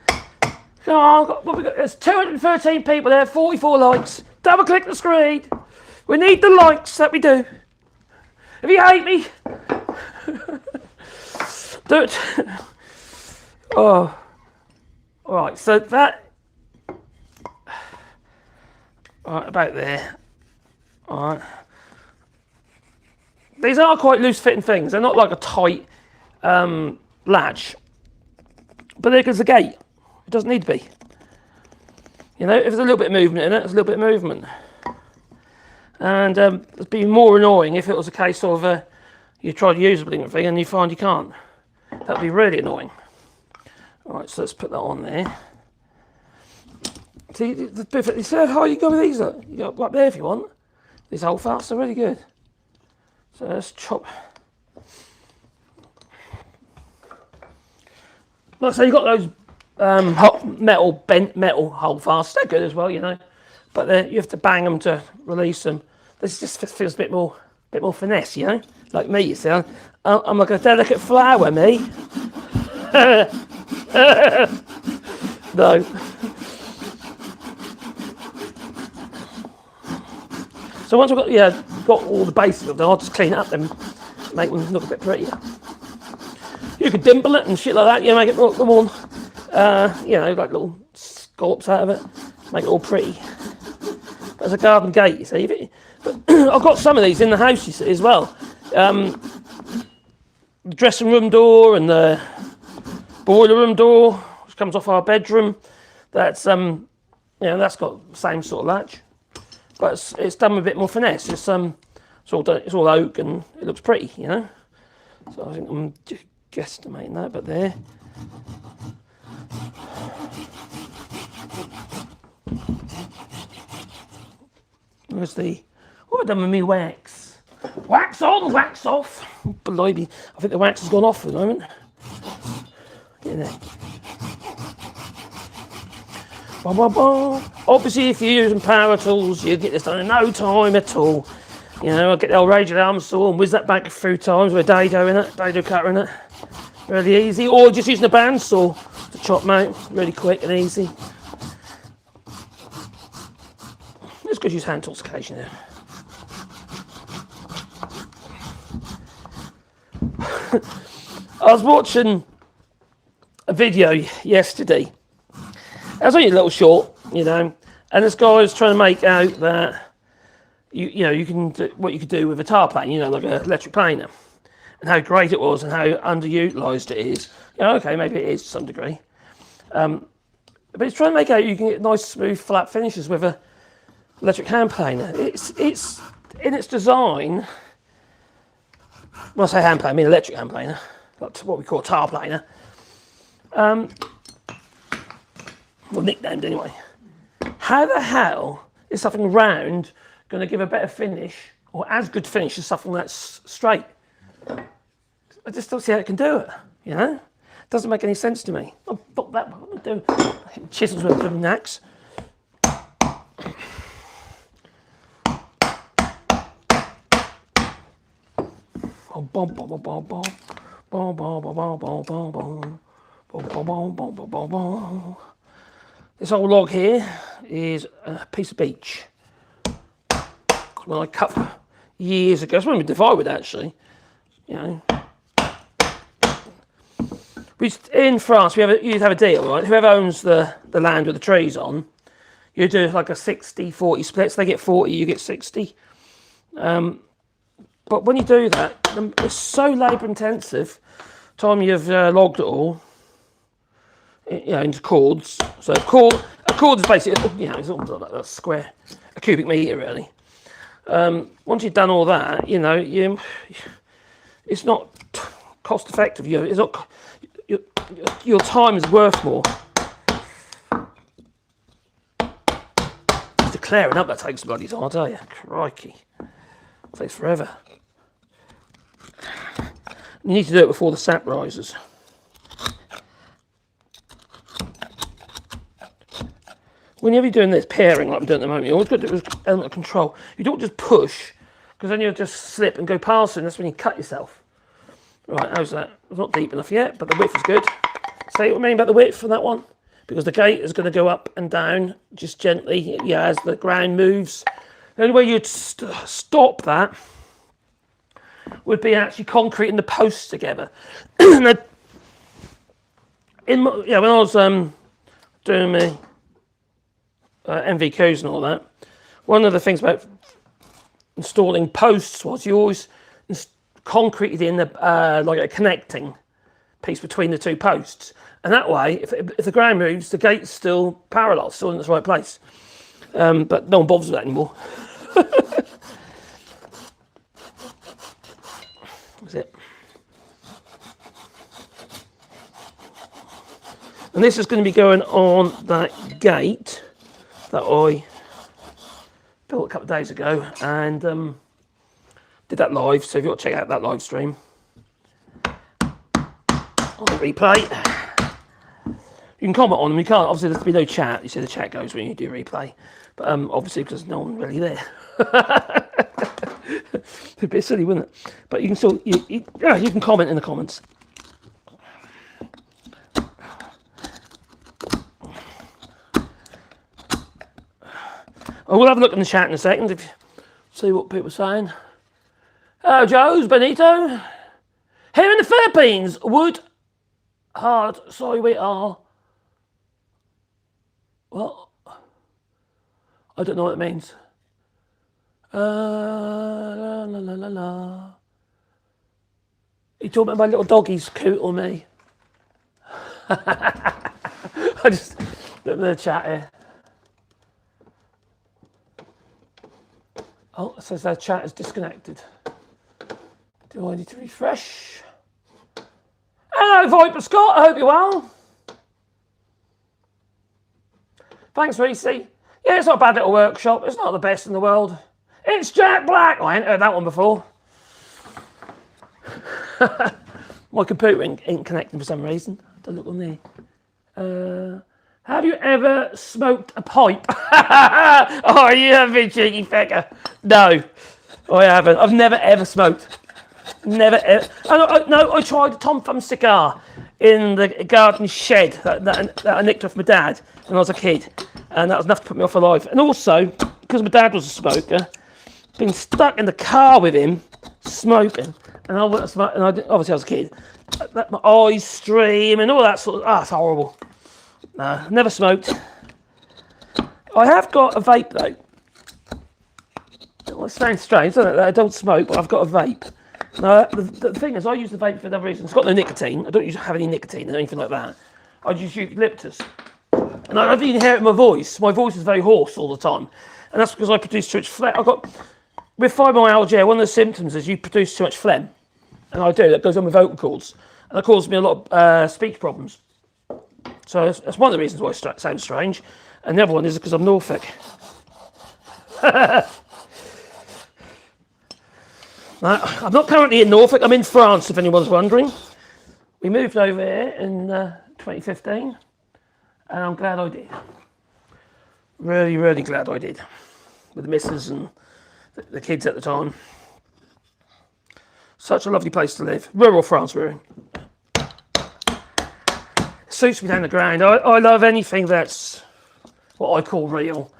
Oh, what we got? There's 213 people there, 44 likes. Double click the screen. We need the likes that we do. If you hate me, do it. Oh, all right. So that, all right, about there. All right. These are quite loose-fitting things. They're not like a tight latch, but there goes the gate. It doesn't need to be. You know, if there's a little bit of movement in it, there's a little bit of movement. And it'd be more annoying if it was a case of you try to use a blinking thing and you find you can't. That'd be really annoying. All right, so let's put that on there. See, you see how high you go with these? You go up there if you want. These whole farts are really good. So let's chop. Like I say, you've got those bent metal holdfasts. They're good as well, you know. But you have to bang them to release them. This just feels a bit more finesse, you know. Like me, you see. I'm like a delicate flower, me. No. So once I've got all the bases of them, I'll just clean it up and make them look a bit prettier. You could dimple it and shit like that, make it look more, like little scallops out of it, make it all pretty. As a garden gate, you see. But I've got some of these in the house, you see, as well. The dressing room door and the boiler room door, which comes off our bedroom. That's that's got the same sort of latch, but it's done with a bit more finesse. It's all oak and it looks pretty, you know. So I think I'm just guesstimating that, but there. Where's what have I done with me wax? Wax on, wax off. Blimey, I think the wax has gone off at the moment. Get in there. Bah, bah, bah. Obviously, if you're using power tools, you get this done in no time at all. You know, I get the old raging arm saw and whiz that back a few times with a dado cutter in it. Really easy. Or just using a bandsaw to chop, mate. Really quick and easy. It's good to use hand tools occasionally. I was watching a video yesterday. It was only a little short, you know, and this guy was trying to make out that you can do what you could do with a tar plane, like an electric planer, and how great it was and how underutilised it is. Okay, maybe it is to some degree, but he's trying to make out you can get nice, smooth, flat finishes with a electric hand planer. It's in its design. When I say hand planer, I mean electric hand planer, like what we call a tar planer. Well, nicknamed anyway. How the hell is something round going to give a better finish, or as good finish as something that's straight? I just don't see how it can do it. It doesn't make any sense to me. I'll put that. What am I doing? Chisels with a blooming axe. This old log here is a piece of beech. When I cut years ago. It's when we divided actually. You know, in France you'd have a deal, right? Whoever owns the land with the trees on, you do like a 60-40 split. So they get 40, you get 60. But when you do that, it's so labour intensive. Time you've logged it all, into cords. So a cord is basically, it's almost like a square, a cubic metre really. Once you've done all that, it's not cost effective. It's not your time is worth more. Just clearing up that takes bloody time, I tell you. Crikey, it takes forever. You need to do it before the sap rises. Whenever you're doing this pairing like I'm doing at the moment, you always got to do it with element of control. You don't just push, because then you'll just slip and go past it, and that's when you cut yourself. Right, how's that? It's not deep enough yet, but the width is good. See what I mean about the width for that one? Because the gate is going to go up and down just gently, as the ground moves. The only way you'd stop that would be actually concreting the posts together. When I was doing my MVQs and all that, one of the things about installing posts was you always concreted in like a connecting piece between the two posts, and that way, if the ground moves, the gate's still parallel, still in its right place. But no one bothers with that anymore. That's it. And this is going to be going on that gate that I built a couple of days ago and did that live. So if you want to check out that live stream on the replay, you can comment on them. You can't, obviously there's be no chat. You see the chat goes when you do replay, but obviously because no one really there. It'd be a bit silly, wouldn't it? But you can still, you can comment in the comments. I will have a look in the chat in a second if you see what people are saying. Oh, Joe's Benito. Here in the Philippines, wood hard, sorry we are. Well, I don't know what it means. La la la la la. You talking about my little doggies, Coot or me? I just look at the chat here. Oh, it says that chat is disconnected. Do I need to refresh? Hello, Viper Scott. I hope you're well. Thanks, Reese. Yeah, it's not a bad little workshop. It's not the best in the world. It's Jack Black. I ain't heard that one before. My computer ain't connecting for some reason. Don't look on there. Have you ever smoked a pipe? Oh, you have been cheeky fecker. No, I haven't. I've never ever smoked. Never ever. No, I tried a Tom Thumb cigar in the garden shed that I nicked off my dad when I was a kid, and that was enough to put me off for life. And also, because my dad was a smoker, been stuck in the car with him smoking, and I went to smoke, and obviously I was a kid. My eyes stream and all that sort of. It's horrible. No, never smoked. I have got a vape though. It sounds strange, doesn't it? I don't smoke, but I've got a vape. No, the thing is, I use the vape for another reason. It's got no nicotine. I don't have any nicotine or anything like that. I just use eucalyptus. And I don't even hear it in my voice. My voice is very hoarse all the time. And that's because I produce too much phlegm. With fibromyalgia, one of the symptoms is you produce too much phlegm. And I do. That goes on with vocal cords. And that causes me a lot of speech problems. So that's one of the reasons why it sounds strange. And the other one is because I'm Norfolk. I'm not currently in Norfolk. I'm in France, if anyone's wondering. We moved over here in 2015. And I'm glad I did. Really, really glad I did. With the missus and the kids at the time. Such a lovely place to live. Rural France we're in. Suits me down the ground. I love anything that's what I call real.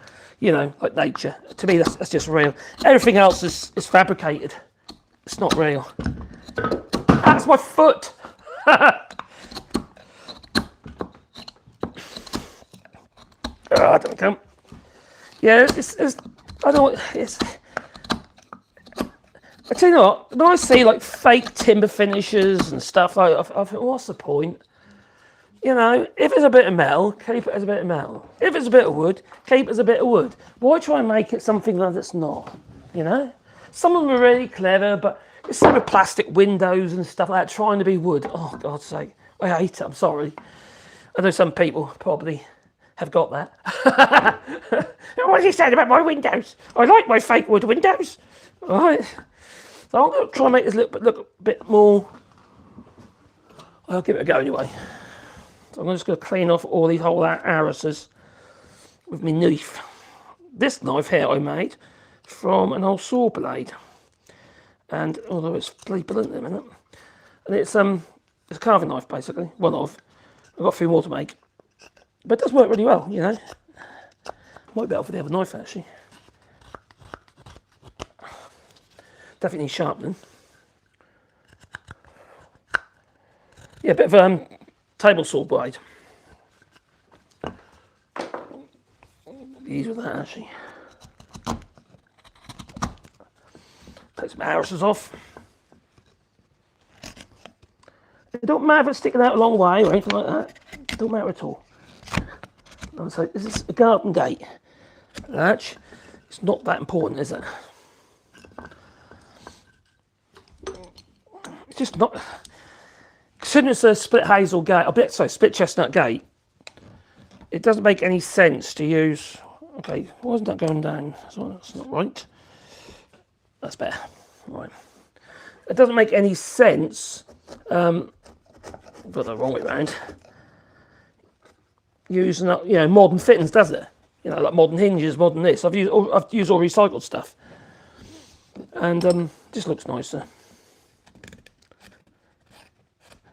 you know, like nature. To me, that's just real. Everything else is fabricated. It's not real. That's my foot. I don't know. Yeah, it's I don't know. I tell you what, when I see like fake timber finishes and stuff, I think, what's the point? You know, if it's a bit of metal, keep it as a bit of metal. If it's a bit of wood, keep it as a bit of wood. Why try and make it something that's not? You know, some of them are really clever, but it's some with plastic windows and stuff like that, trying to be wood. Oh, God's sake, I hate it. I'm sorry. I know some people probably have got that. What's he saying about my windows? I like my fake wood windows. All right. So I'm going to try and make this look a bit more. I'll give it a go anyway. So I'm just going to clean off all these whole arises with my knife. This knife here I made from an old saw blade, and although it's bloody blunt in a minute, and it's a carving knife basically. One of. I've got a few more to make, but it does work really well. You know, might be better for the other knife actually. Definitely sharpening. Yeah, a bit of table saw blade. Ease with that actually. Take some arises off. It don't matter if it's sticking out a long way or anything like that. It don't matter at all. And so this is a garden gate. Latch. It's not that important, is it? It's just not. Considering it's a split hazel gate, split chestnut gate, it doesn't make any sense to use. Okay, why isn't that going down? That's not right. That's better. Right. It doesn't make any sense. Got the wrong way around. Using modern fittings, does it? You know, like modern hinges, modern this. I've used all recycled stuff, and just looks nicer.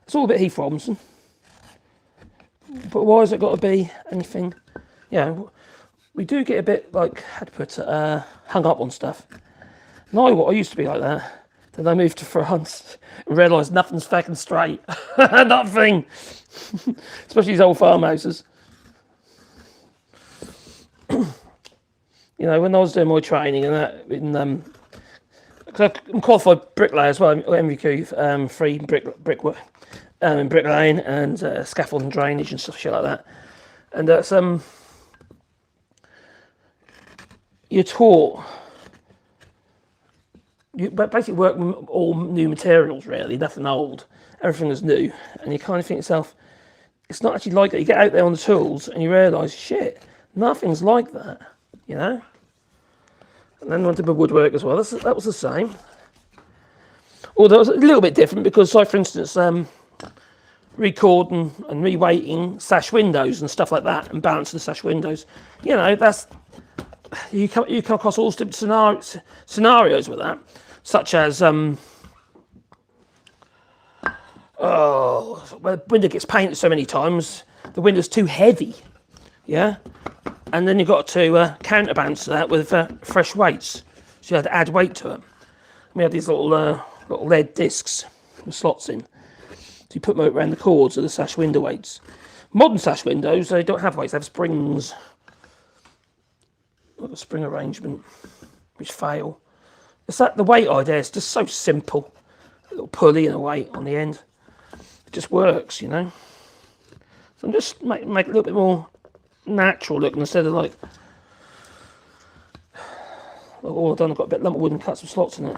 It's all a bit Heath Robinson, but why has it got to be anything? Yeah, we do get a bit like, how to put it, hung up on stuff. No, I used to be like that. Then I moved to France and realised nothing's fucking straight. Nothing. Especially these old farmhouses. You know, when I was doing my training and that, cause I'm qualified bricklayer as well, MVQ 3 brickwork, bricklaying and scaffold and drainage and stuff shit like that. And that's you're taught. You basically work with all new materials, really, nothing old. Everything is new, and you kind of think to yourself, it's not actually like that. You get out there on the tools and you realise, shit, nothing's like that, you know. And then I did my woodwork as well. That was the same. Although it was a little bit different because, like for instance, recording and reweighting sash windows and stuff like that, and balancing the sash windows. You know, that's you come across all different scenarios with that, such as when the window gets painted so many times, the window's too heavy, yeah, and then you've got to counterbalance that with fresh weights, so you have to add weight to it. We have these little lead discs with slots in, so you put them around the cords of the sash window weights. Modern sash windows, they don't have weights, they have springs. Like a spring arrangement, which fail. It's that the weight idea is just so simple. A little pulley and a weight on the end. It just works, you know. So I'm just make it a little bit more natural looking instead of like all I've done. I've got a bit of lump of wood and cut some slots in it.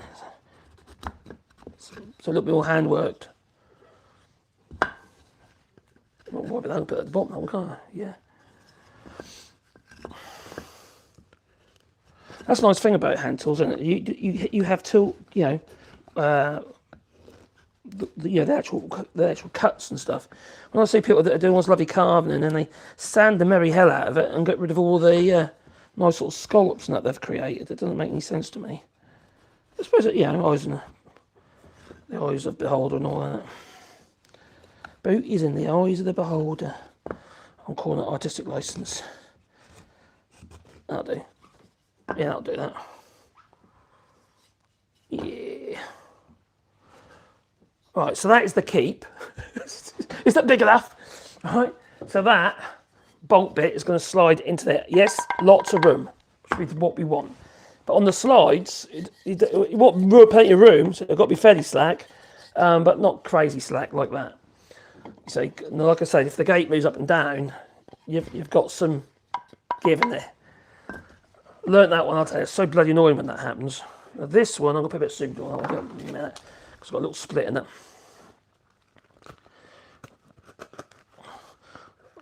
So a little bit more hand worked. What about that? Put it at the bottom, can't I? Yeah. That's a nice thing about hand tools, isn't it? You have tool, you know, the actual cuts and stuff. When I see people that are doing all this lovely carving and then they sand the merry hell out of it and get rid of all the nice little scallops and that they've created, it doesn't make any sense to me. I suppose it, yeah, the eyes of the beholder and all that. Beauty is in the eyes of the beholder. I'm calling it artistic license. That'll do. Yeah, I'll do that. Yeah. Right, so that is the keep. Is that big enough? Right, so that bolt bit is going to slide into there. Yes, lots of room, which is what we want. But on the slides, you want plenty of room, so it's got to be fairly slack, but not crazy slack like that. So, like I say, if the gate moves up and down, you've got some give in there. Learned that one, I'll tell you. It's so bloody annoying when that happens. Now this one, I'm going to put a bit of super glue on. I'll do it in a minute, because it's got a little split in it.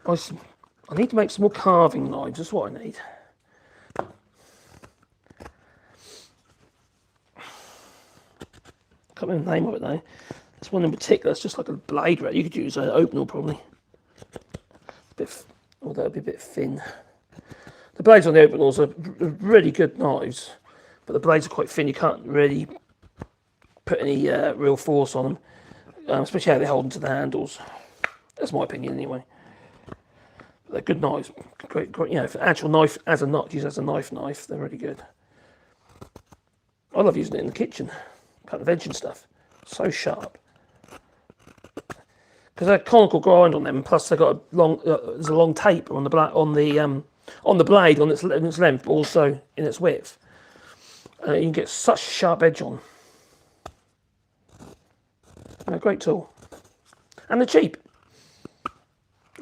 I need to make some more carving knives, that's what I need. Can't remember the name of it though. This one in particular, it's just like a blade rail. You could use an opener probably. Although it'd be a bit thin. The blades on the openers are really good knives, but the blades are quite thin. You can't really put any real force on them, especially how they hold onto the handles. That's my opinion anyway. But they're good knives. Great, you know, for actual knife as a knife, used as a knife, they're really good. I love using it in the kitchen, cutting veg and stuff. So sharp. Because they're conical grind on them, and plus they've got a long, there's a long taper on the blade on its length, but also in its width. You can get such sharp edge on. They're a great tool, and they're cheap.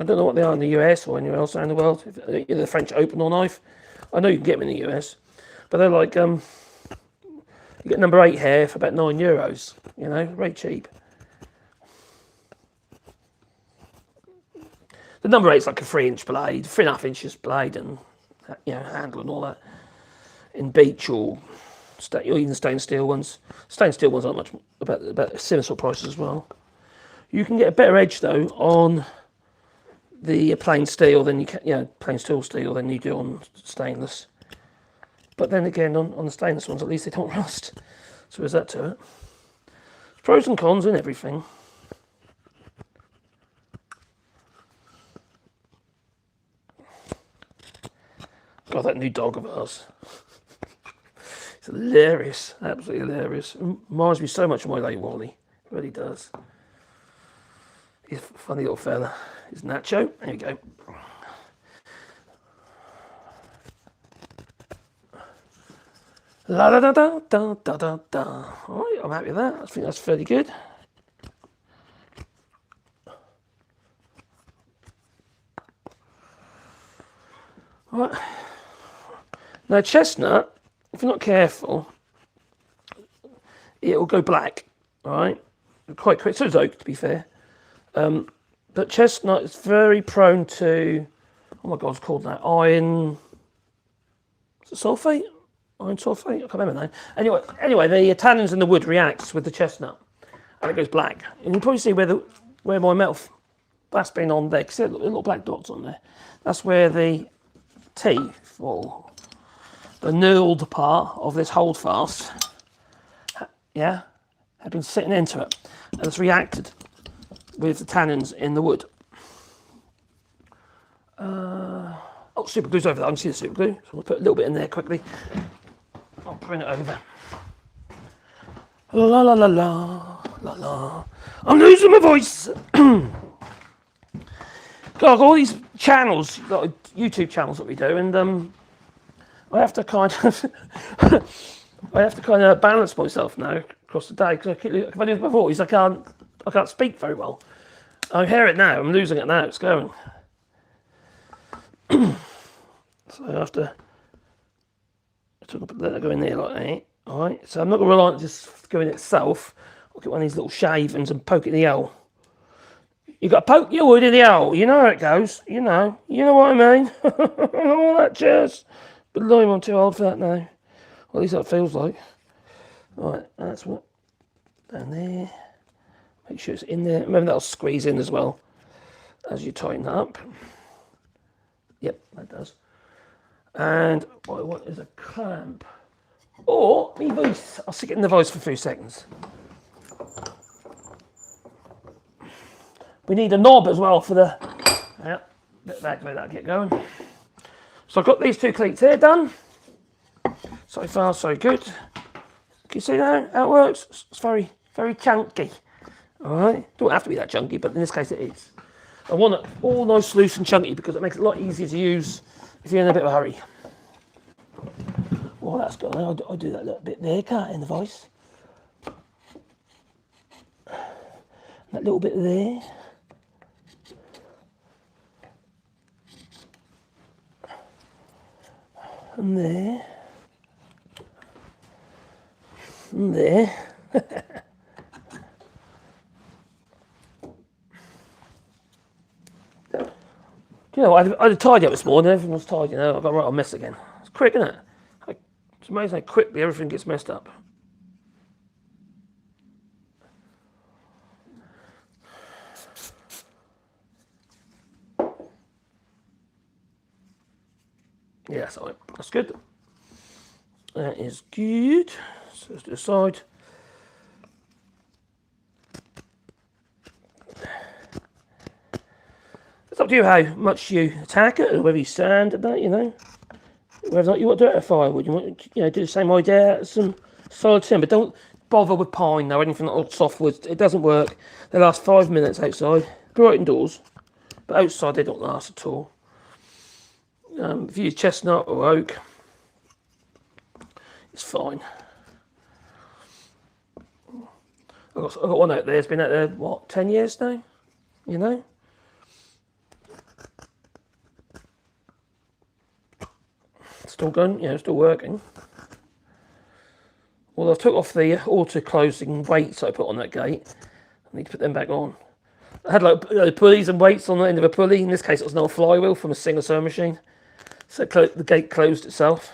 I don't know what they are in the US or anywhere else around the world. If the French opener knife, I know you can get them in the US, but they're like you get number 8 here for about €9. You know, very cheap. The number 8 is like a 3-inch blade, 3.5 inches blade, and you know, handle and all that. In beech or even stainless steel ones. Stainless steel ones aren't much about similar sort of prices as well. You can get a better edge though on the plain steel than you can, plain steel than you do on stainless. But then again, on the stainless ones, at least they don't rust. So there's that to it. There's pros and cons in everything. God, that new dog of ours. It's hilarious, absolutely hilarious. It reminds me so much of my late Wally. It really does. He's a funny little fella. He's Nacho. There you go. La da da da da da da da. All right, I'm happy with that. I think that's fairly good. All right. Now, chestnut, if you're not careful, it will go black, all right? Quite quick. So does oak, to be fair. But chestnut is very prone to, oh my God, it's called that, iron, is it sulfate? Iron sulfate? I can't remember the name. Anyway, the tannins in the wood reacts with the chestnut, and it goes black. And you probably see where my metal, that's been on there, because there are little black dots on there. That's where the teeth, or the knurled part of this holdfast, had been sitting into it, and it's reacted with the tannins in the wood. Oh, super glue's over there. I can see the super glue, so I'll put a little bit in there quickly. I'll bring it over. La la la la la la. I'm losing my voice. God, all these channels, like YouTube channels that we do, and I have to kind of balance myself now across the day, because if I lose my voice, I can't speak very well. I hear it now. I'm losing it now. It's going. So I have to let it go in there like that. All right. So I'm not going to rely on it just going itself. I'll get one of these little shavings and poke it in the hole. You got to poke your wood in the hole. You know how it goes. You know what I mean. All that jazz. But Lime, I'm too old for that now. Well, at least that feels like. Right, that's what down there. Make sure it's in there. Remember, that'll squeeze in as well as you tighten that up. Yep, that does. And what I want is a clamp. Or me vice. I'll stick it in the vice for a few seconds. We need a knob as well for the. Yep, let that get going. So I've got these 2 cleats here done. So far, so good. Can you see now how it works? It's very, very chunky. All right, don't have to be that chunky, but in this case it is. I want it all nice, loose and chunky because it makes it a lot easier to use if you're in a bit of a hurry. Well, that's good. I'll do that little bit there, can't I, in the vise. That little bit there. And there. And there. You know, I had a tidy up this morning, everything was tidy, you know, I got right on mess again. It's quick, isn't it? It's amazing how quickly everything gets messed up. Yeah, so that's good. That is good. So let's do the side. It's up to you how much you attack it, or whether you sand at that, you know. Whether or not you want to do it at firewood, you want to, you know, do the same idea as some solid timber. Don't bother with pine or anything like softwood. It doesn't work. They last 5 minutes outside, bright indoors, but outside they don't last at all. If you use chestnut or oak, it's fine. I've got one out there. It's been out there what, 10 years now? You know. Still going, you know, still working. Well, I took off the auto-closing weights I put on that gate. I need to put them back on. I had like pulleys and weights on the end of a pulley. In this case, it was an old flywheel from a Singer sewing machine. So the gate closed itself.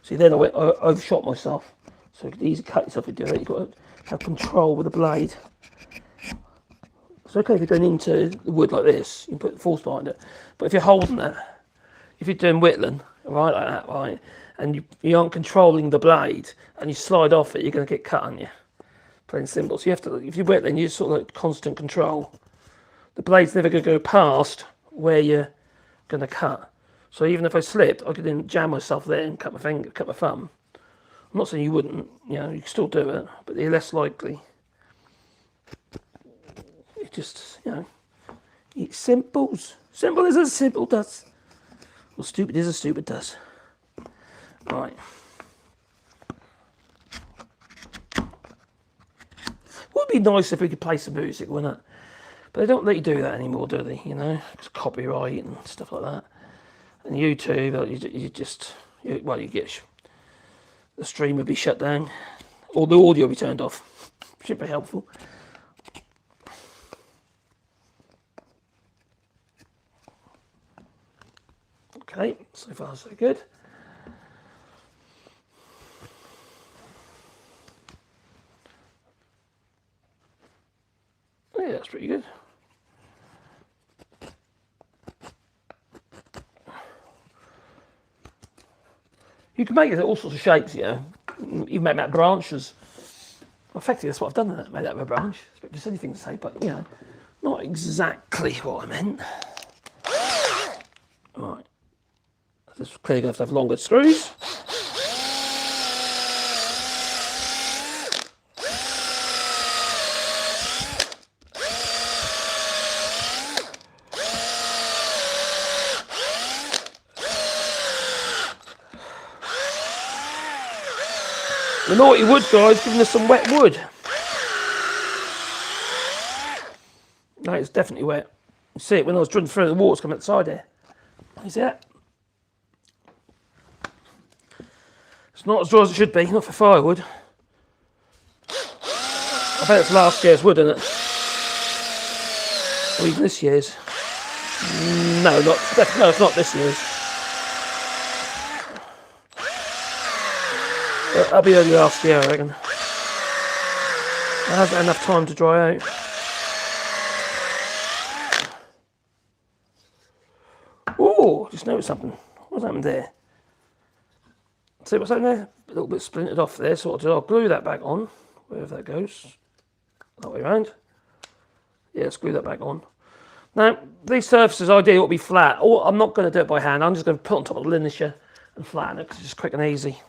See, then I overshot myself. So you could easily cut yourself if you do it. You've got to have control with the blade. It's okay if you're going into the wood like this, you can put the force behind it. But if you're holding it, if you're doing whittling, right, like that, right, and you aren't controlling the blade and you slide off it, you're going to get cut on you. Plain simple. So you have to, if you're whittling, you sort of like constant control. The blade's never going to go past where you're going to cut. So even if I slipped, I could then jam myself there and cut my finger, cut my thumb. I'm not saying you wouldn't, you know, you can still do it, but you're less likely. It just, you know, it's simples. Simple as a simple does. Well, stupid as a stupid does. Right. Would be nice if we could play some music, wouldn't it? But they don't let you do that anymore, do they? You know, it's copyright and stuff like that. And YouTube, you just, well, you get, the stream would be shut down, or the audio would be turned off. Should be helpful. Okay, so far so good. Yeah, that's pretty good. You can make it all sorts of shapes, you know. You can make that branches. Well, effectively, that's what I've done. Made that of a branch. It's just anything to say, but you know, not exactly what I meant. Right. This is clearly going to have longer screws. The naughty wood guy's giving us some wet wood. No, it's definitely wet. You see it when I was drilling through the water's coming outside there. You see that? It's not as dry as it should be, not for firewood. I bet it's last year's wood, isn't it? Or even this year's. No, it's not this year's. That'll be early last year, I reckon. It hasn't had enough time to dry out. Oh, just noticed something. What's happened there? See what's happened there? A little bit splintered off there, so I'll glue that back on, wherever that goes. That way around. Yeah, screw that back on. Now, these surfaces ideally will be flat. Or I'm not going to do it by hand. I'm just going to put it on top of the linisher and flatten it because it's just quick and easy.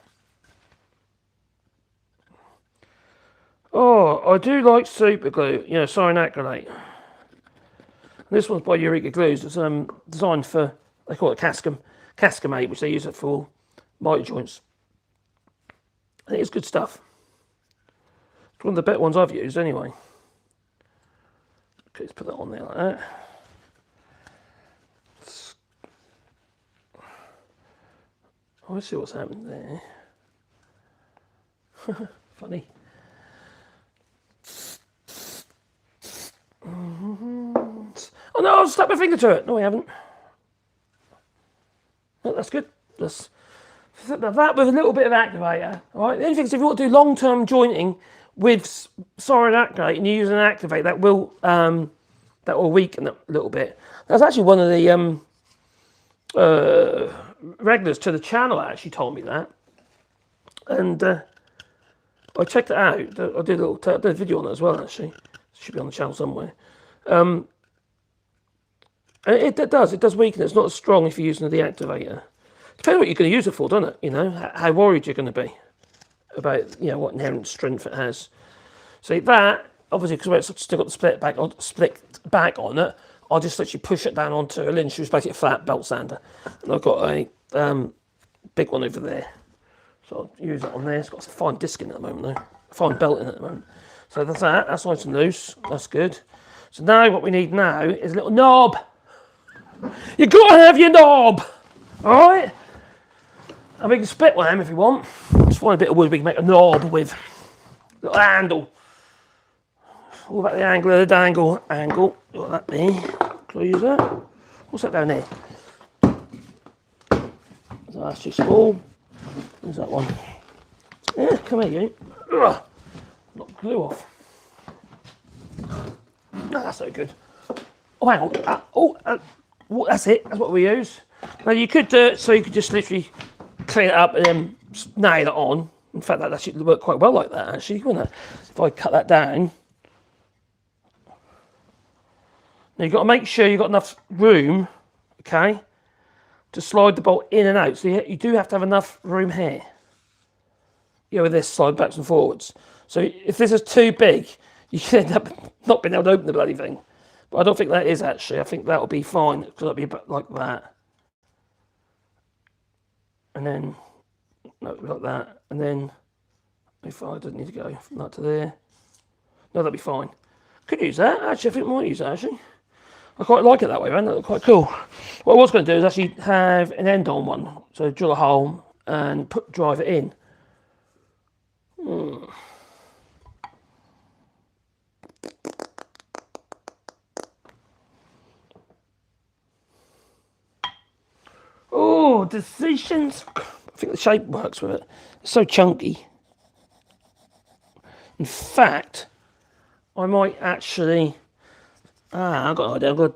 Oh, I do like super glue. You know, acrylate. This one's by Eureka Glues. It's designed for, they call it Cascamate, which they use it for miter joints. And it is good stuff. It's one of the better ones I've used anyway. Okay, let's put that on there like that. Oh, let's see what's happened there. Funny. Oh no, I've stuck my finger to it. No, I haven't. Oh, that's good. That's that with a little bit of activator. All right. The only thing is, if you want to do long-term jointing with solid acrylate and you use an activate, that will weaken it a little bit. That's actually one of the regulars to the channel actually told me that, and I checked it out. I did a video on it as well. Actually, it should be on the channel somewhere. And it does weaken it. It's not as strong if you're using the activator. Depends what you're going to use it for, doesn't it? You know, how worried you're going to be about, you know, what inherent strength it has. See that, obviously, because it's still got the split back on it, I'll just literally push it down onto a lens, which is basically a flat belt sander. And I've got a big one over there. So I'll use it on there. It's got a fine disc in it at the moment, though. A fine belt in it at the moment. So that's that. That's nice and loose. That's good. So now what we need now is a little knob. You've got to have your knob. All right? And we can split one of them if you want. Just find a bit of wood we can make a knob with. A little handle. All about the angle of the dangle. Angle. Got that there. Close that. What's that down there? So that's too small. Where's that one? Yeah, come here, you. Ugh. Knock glue off. No, that's no good. Oh, hang on. That's it. That's what we use. Now you could do it so you could just literally clean it up and then nail it on. In fact, that should work quite well like that, actually, wouldn't it? If I cut that down. Now you've got to make sure you've got enough room, okay, to slide the bolt in and out. So you do have to have enough room here. You know, with this, slide backwards and forwards. So if this is too big, you can end up not being able to open the bloody thing. But I don't think that is actually. I think that'll be fine, because it'll be like that. And then, no, like that. And then, if I don't need to go from that to there. No, that'll be fine. Could use that, actually. I think I might use that, actually. I quite like it that way, man. That looks quite cool. What I was going to do is actually have an end on one. So drill a hole and drive it in. Oh, decisions. I think the shape works with it. It's so chunky. In fact, I might actually... I've got an idea. I've got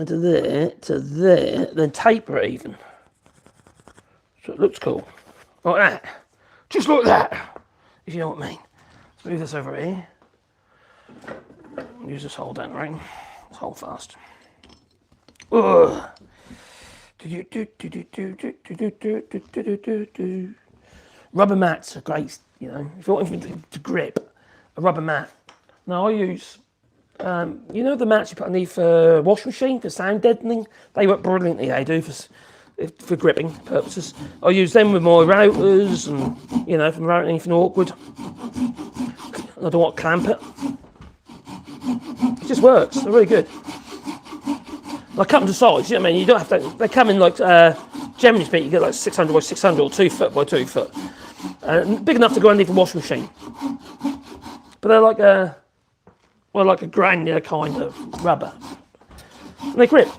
to there, to there, then taper it even. So it looks cool. Like that. Just like that. If you know what I mean. Let's move this over here. Use this hole down ring. Let's hold fast. Ugh. Rubber mats are great, you know. If you want anything to grip, a rubber mat. Now I use, you know, the mats you put underneath a washing machine for sound deadening. They work brilliantly. They do for gripping purposes. I use them with my routers, and you know, if I'm routing anything awkward, I don't want to clamp it. It just works. They're really good. I cut them to size, you know what I mean? You don't have to, they come in like, generally speaking, you get like 600 by 600 or 2 foot by 2 foot. Big enough to go underneath a washing machine. But they're like a granular kind of rubber. And they grip.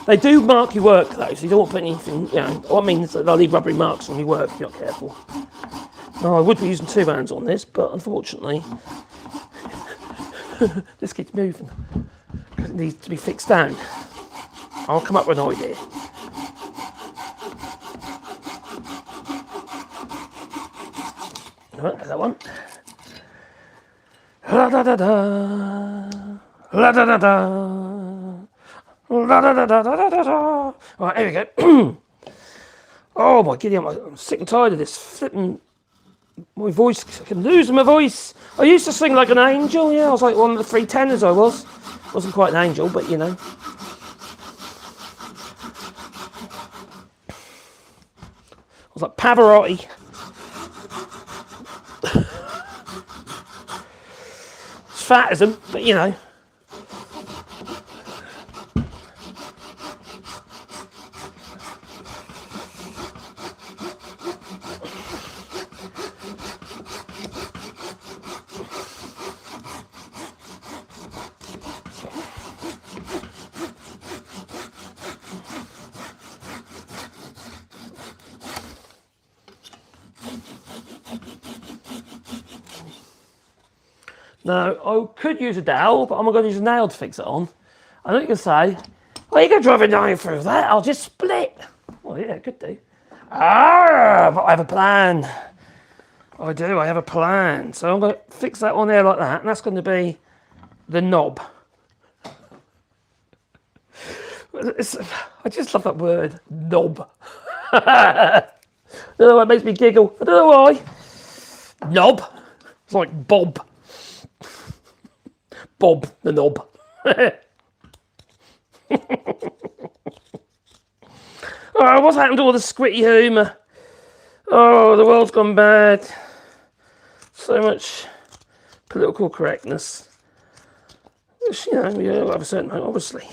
They do mark your work though, so you don't want to put anything, you know, what I mean is that they'll leave rubbery marks on your work if you're not careful. Now, I would be using 2 hands on this, but unfortunately, this keeps moving. It needs to be fixed down. I'll come up with an idea. Right, that one. La da da da. La da da da. La da da da da da da. Right, here we go. Oh my giddy, I'm sick and tired of this flipping. My voice, I can lose my voice. I used to sing like an angel, yeah. I was like one of the three tenors, I was. Wasn't quite an angel, but you know. I was like Pavarotti. It's fat as him, but you know. Now, I could use a dowel, but I'm going to use a nail to fix it on. I know you can say, well, you can drive a nail through that, I'll just split. Well, yeah, could do. Ah, but I have a plan. I do, I have a plan. So I'm going to fix that on there like that, and that's going to be the knob. I just love that word, knob. I don't know why it makes me giggle. I don't know why. Knob. It's like Bob. Bob the knob. Oh, what's happened to all the squitty humour? Oh, the world's gone bad. So much political correctness. Which, you know, you have a certain point, obviously.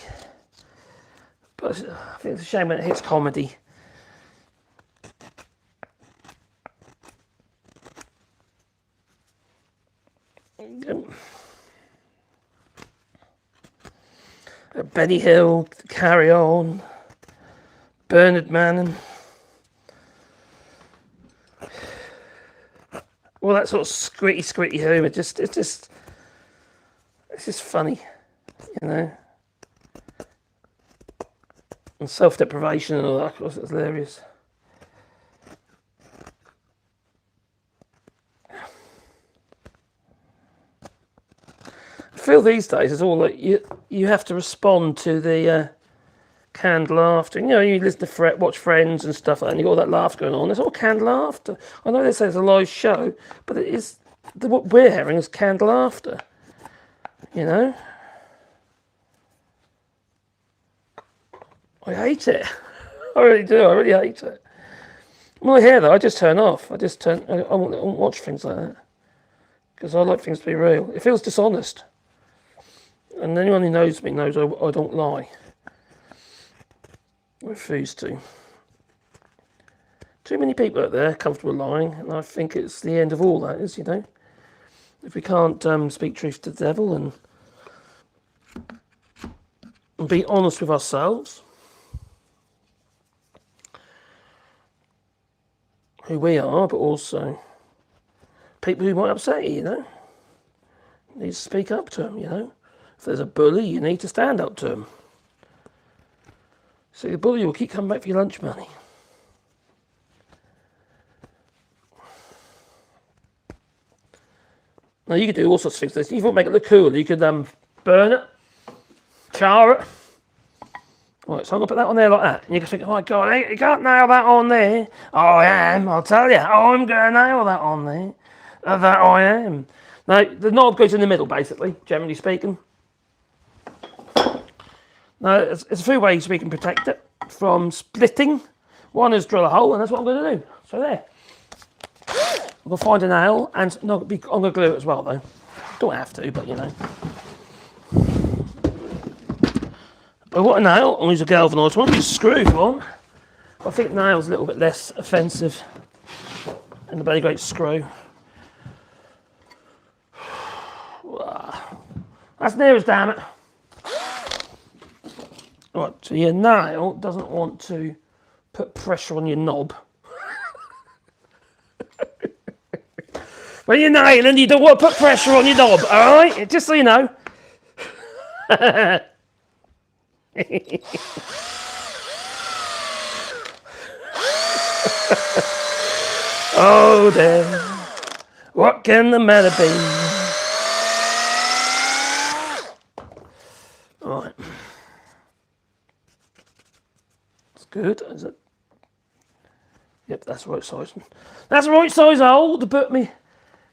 But I think it's a shame when it hits comedy. Benny Hill, Carry On, Bernard Manning. All that sort of squitty humour, it's just funny, you know. And self-deprivation and all that, of course, it's hilarious. I feel these days it's all like you have to respond to the canned laughter. You know, you listen to watch Friends and stuff, and you got all that laugh going on. It's all canned laughter. I know they say it's a live show, but it is what we're hearing is canned laughter. You know, I hate it. I really do. I really hate it. When I hear that, I just turn off. I won't watch things like that because I like things to be real. It feels dishonest. And anyone who knows me knows I don't lie. I refuse to. Too many people out there comfortable lying, and I think it's the end of all that is, you know. If we can't speak truth to the devil and be honest with ourselves, who we are, but also people who might upset you, you know. You need to speak up to them, you know. If there's a bully, you need to stand up to them. So the bully will keep coming back for your lunch money. Now you could do all sorts of things with this. You can make it look cool. You could burn it, char it. Right, so I'm going to put that on there like that. And you can think, oh my God, you can't nail that on there. Oh, I am, I'll tell you. I'm going to nail that on there. That I am. Now, the knob goes in the middle, basically, generally speaking. Now, there's a few ways we can protect it from splitting. One is drill a hole, and that's what I'm going to do. So there. I'm going to find a nail, and I'm going to glue it as well, though. Don't have to, but you know. But what a nail, I'll use a galvanised one, use a screw if you want. I think nail's a little bit less offensive than the very great screw. That's near as damn it. Right, so your nail doesn't want to put pressure on your knob. When you're nailing, you don't want to put pressure on your knob, alright? Just so you know. Oh, there. What can the matter be? Right. It's good, is it? Yep, that's the right size. That's the right size hole to put me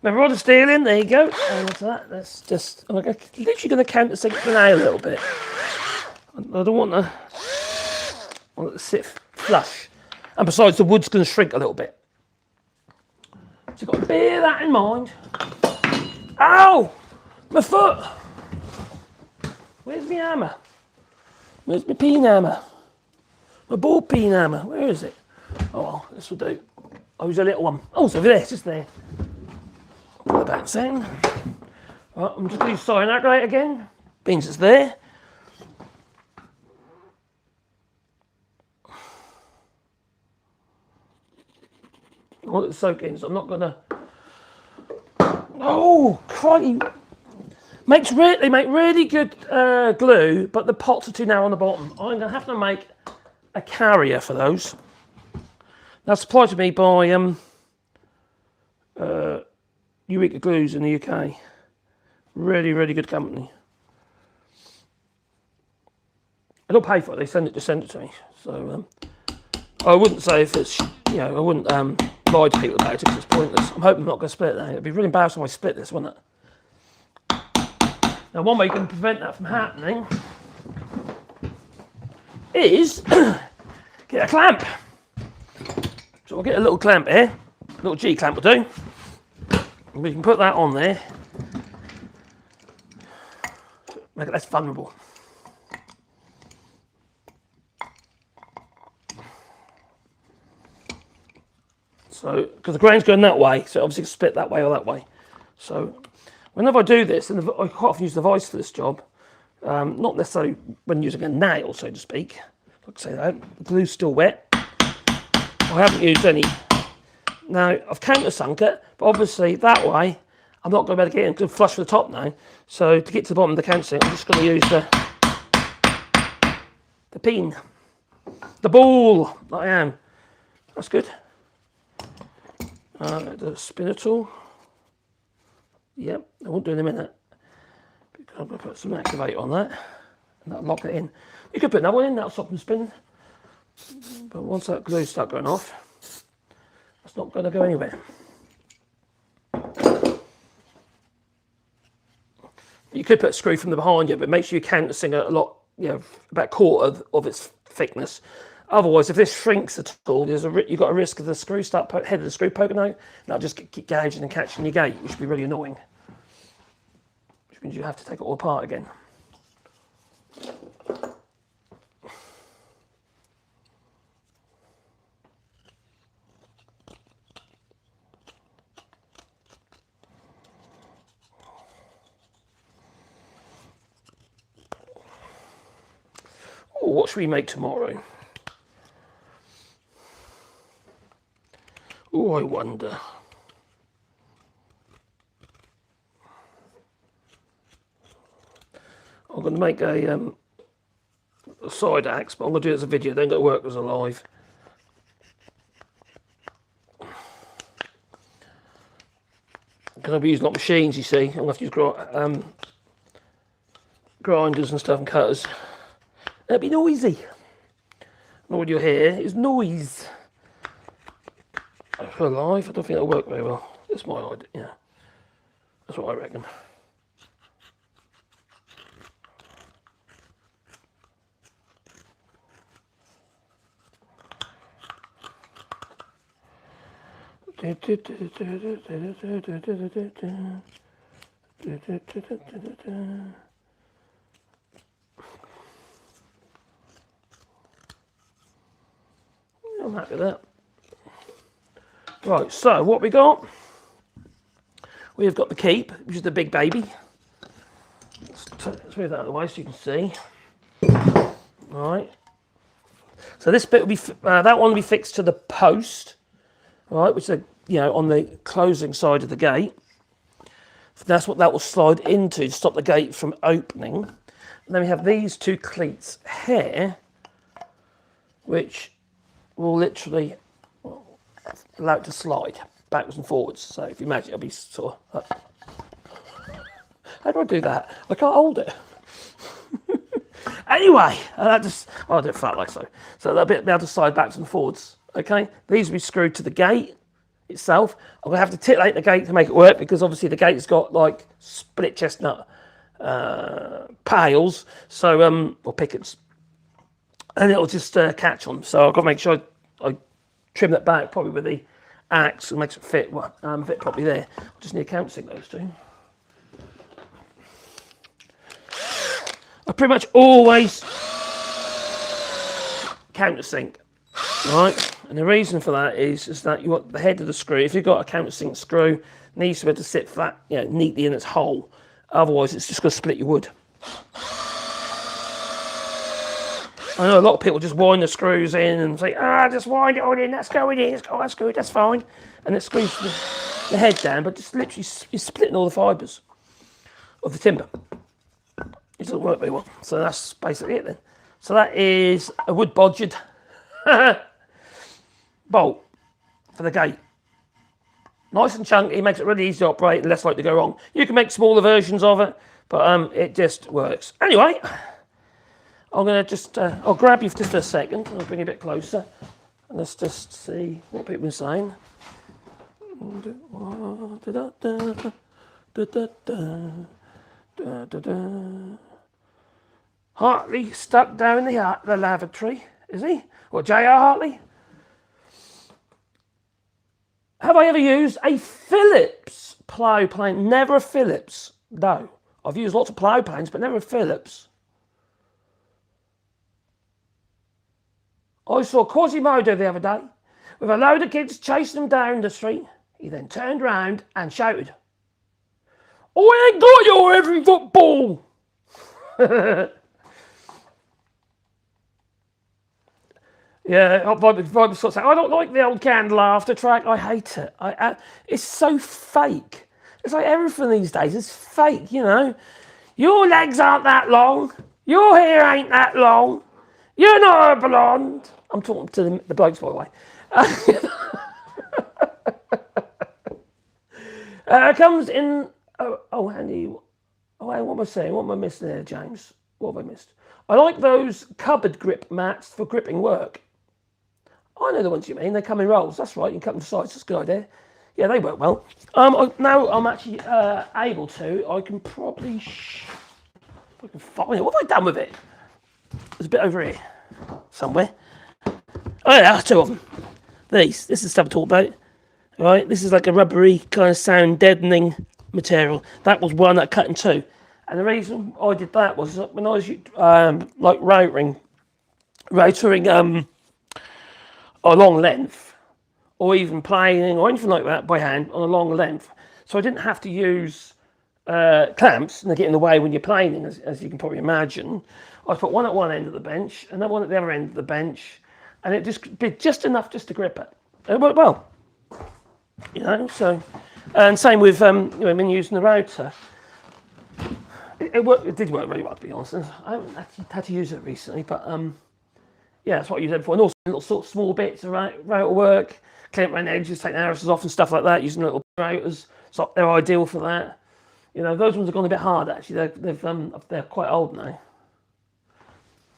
my rod of steel in. There you go. And that's that. That's just. I'm literally going to countersink the nail a little bit. I don't want to sit flush. And besides, the wood's going to shrink a little bit. So you've got to bear that in mind. Ow! My foot! Where's my hammer? Where's my peen hammer? My ball peen hammer. Where is it? Oh well, this will do. Oh, there's a little one. Oh, it's over there. It's just there. Put the back down. Right, I'm just going to cyanide right again. Means it's there. I want it to soak in, so I'm not going to... Oh, crikey. They make really good glue, but the pots are too narrow on the bottom. I'm going to have to make a carrier for those. That's supplied to me by Eureka Glues in the UK. Really, really good company. I don't pay for it, they send it to me. So I wouldn't say if it's, I wouldn't lie to people about it because it's pointless. I'm hoping I'm not going to split that. It'd be really embarrassing if I split this, wouldn't it? Now, one way you can prevent that from happening is get a clamp. So I'll get a little clamp here, a little G clamp will do. And we can put that on there, make it less vulnerable. So, because the grain's going that way, so obviously it's split that way or that way. So, whenever I do this, and I quite often use the vise for this job, not necessarily when using a nail, so to speak. Like I say that, the glue's still wet. I haven't used any. Now, I've countersunk it, but obviously that way, I'm not going to be able to get it flush for the top now. So to get to the bottom of the countersink, I'm just going to use the peen, the ball that I am. That's good. The spinner tool. Yep, I won't do in a minute. Because I'm going to put some activate on that, and that'll lock it in. You could put another one in, that'll stop them spinning. But once that glue starts going off, it's not going to go anywhere. You could put a screw from the behind you, but make sure you countersink it a lot, about a quarter of its thickness. Otherwise, if this shrinks at all, you've got a risk of the screw head of the screw poking out, and that'll just keep gouging and catching your gate, which would be really annoying. Which means you have to take it all apart again. Oh, what should we make tomorrow? Oh, I wonder. I'm going to make a side axe, but I'm going to do it as a video, then go to work as a live. Because I'll be using a lot of machines, you see. I'm going to have to use grinders and stuff and cutters. It'll be noisy. And all you'll hear is noise. For live, I don't think it'll work very well. That's my idea, yeah. That's what I reckon. I'm happy with that. Right, so what we got? We've got the keep, which is the big baby. Let's move that out of the way so you can see. Right. So this bit will be that one will be fixed to the post, right, which is on the closing side of the gate. That's what that will slide into to stop the gate from opening. And then we have these two cleats here, which will literally allow it to slide backwards and forwards. So if you imagine, it'll be sort of... how do I do that? I can't hold it. Anyway, I'll do it flat like so. So they'll be able to slide backwards and forwards. Okay, these will be screwed to the gate itself. I'm going to have to titillate the gate to make it work because obviously the gate's got like split chestnut pails, so or pickets, and it'll just catch on. So I've got to make sure I trim that back probably with the axe and makes it fit properly there. I just need to countersink those two. I pretty much always countersink, right? And the reason for that is that you want the head of the screw. If you've got a countersink screw, it needs to be able to sit flat, neatly in its hole. Otherwise, it's just going to split your wood. I know a lot of people just wind the screws in and say, just wind it all in, that's going in, that's good, that's fine. And it screws the head down, but just literally you're splitting all the fibres of the timber. It doesn't work very well. So that's basically it then. So that is a wood bodged bolt for the gate. Nice and chunky, makes it really easy to operate and less likely to go wrong. You can make smaller versions of it, but it just works. Anyway, I'm going to just, I'll grab you for just a second, and I'll bring you a bit closer. And let's just see what people are saying. Hartley stuck down the lavatory, is he? Or J.R. Hartley? Have I ever used a Phillips plough plane? Never a Phillips. No. I've used lots of plough planes, but never a Phillips. I saw Quasimodo the other day with a load of kids chasing him down the street. He then turned round and shouted, "I ain't got your every football!" Yeah, I don't like the old candle after track. I hate it. It's so fake. It's like everything these days is fake, you know. Your legs aren't that long. Your hair ain't that long. You're not a blonde. I'm talking to the blokes, by the way. Comes in... Oh, handy. Oh, what am I saying? What am I missing there, James? What have I missed? I like those cupboard grip mats for gripping work. I know the ones you mean. They come in rolls. That's right. You can cut them to size. That's a good idea. Yeah, they work well. Now I'm actually able to. I can probably... if I can find it. What have I done with it? There's a bit over here. Somewhere. Oh yeah, two of them. This is stuff I talked about. Right, this is like a rubbery kind of sound deadening material. That was one that I cut in two. And the reason I did that was when I was like rotoring a long length, or even planing or anything like that by hand on a long length. So I didn't have to use clamps, and they get in the way when you're planing, as you can probably imagine. I put one at one end of the bench, and then one at the other end of the bench, and it just did just enough just to grip it. It worked well, you know. So, and same with when using the rotor. It did work really well, to be honest. I haven't actually had to use it recently, but yeah, that's what I used it for. And also little sort of small bits of rotor work, clean up around the edges, take the arrows off and stuff like that, using little rotors. So they're ideal for that. You know, those ones have gone a bit hard actually. They're quite old now.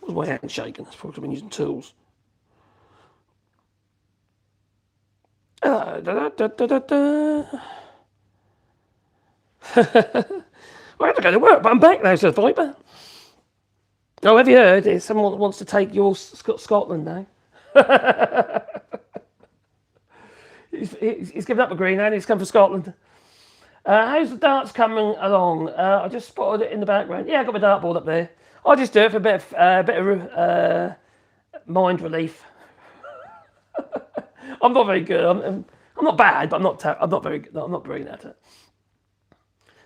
That was my hand shaking. That's probably been using tools. I had to go to work, but I'm back now, says Viper. Oh, have you heard? Someone wants to take your Scotland now. he's given up a green and he's come for Scotland. How's the darts coming along? I just spotted it in the background. Yeah, I got my dartboard up there. I'll just do it for a bit of mind relief. I'm not very good. I'm not bad, but I'm not very good. I'm not brilliant at it.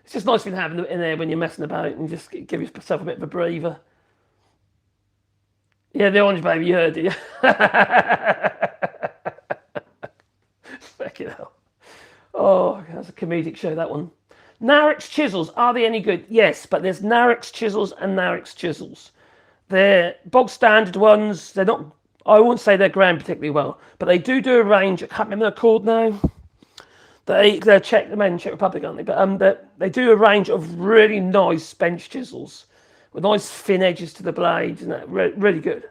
It's just nice having it in there when you're messing about and just give yourself a bit of a breather. Yeah, the orange baby, you heard, did you? Fucking hell. Oh, that's a comedic show, that one. Narix chisels, are they any good? Yes, but there's Narix chisels and Narix chisels. They're bog standard ones. They're not, I wouldn't say they're ground particularly well, but they do a range. I can't remember the called now. They're Czech, the men in Czech Republic, aren't they? But they do a range of really nice bench chisels with nice thin edges to the blades, and that really good.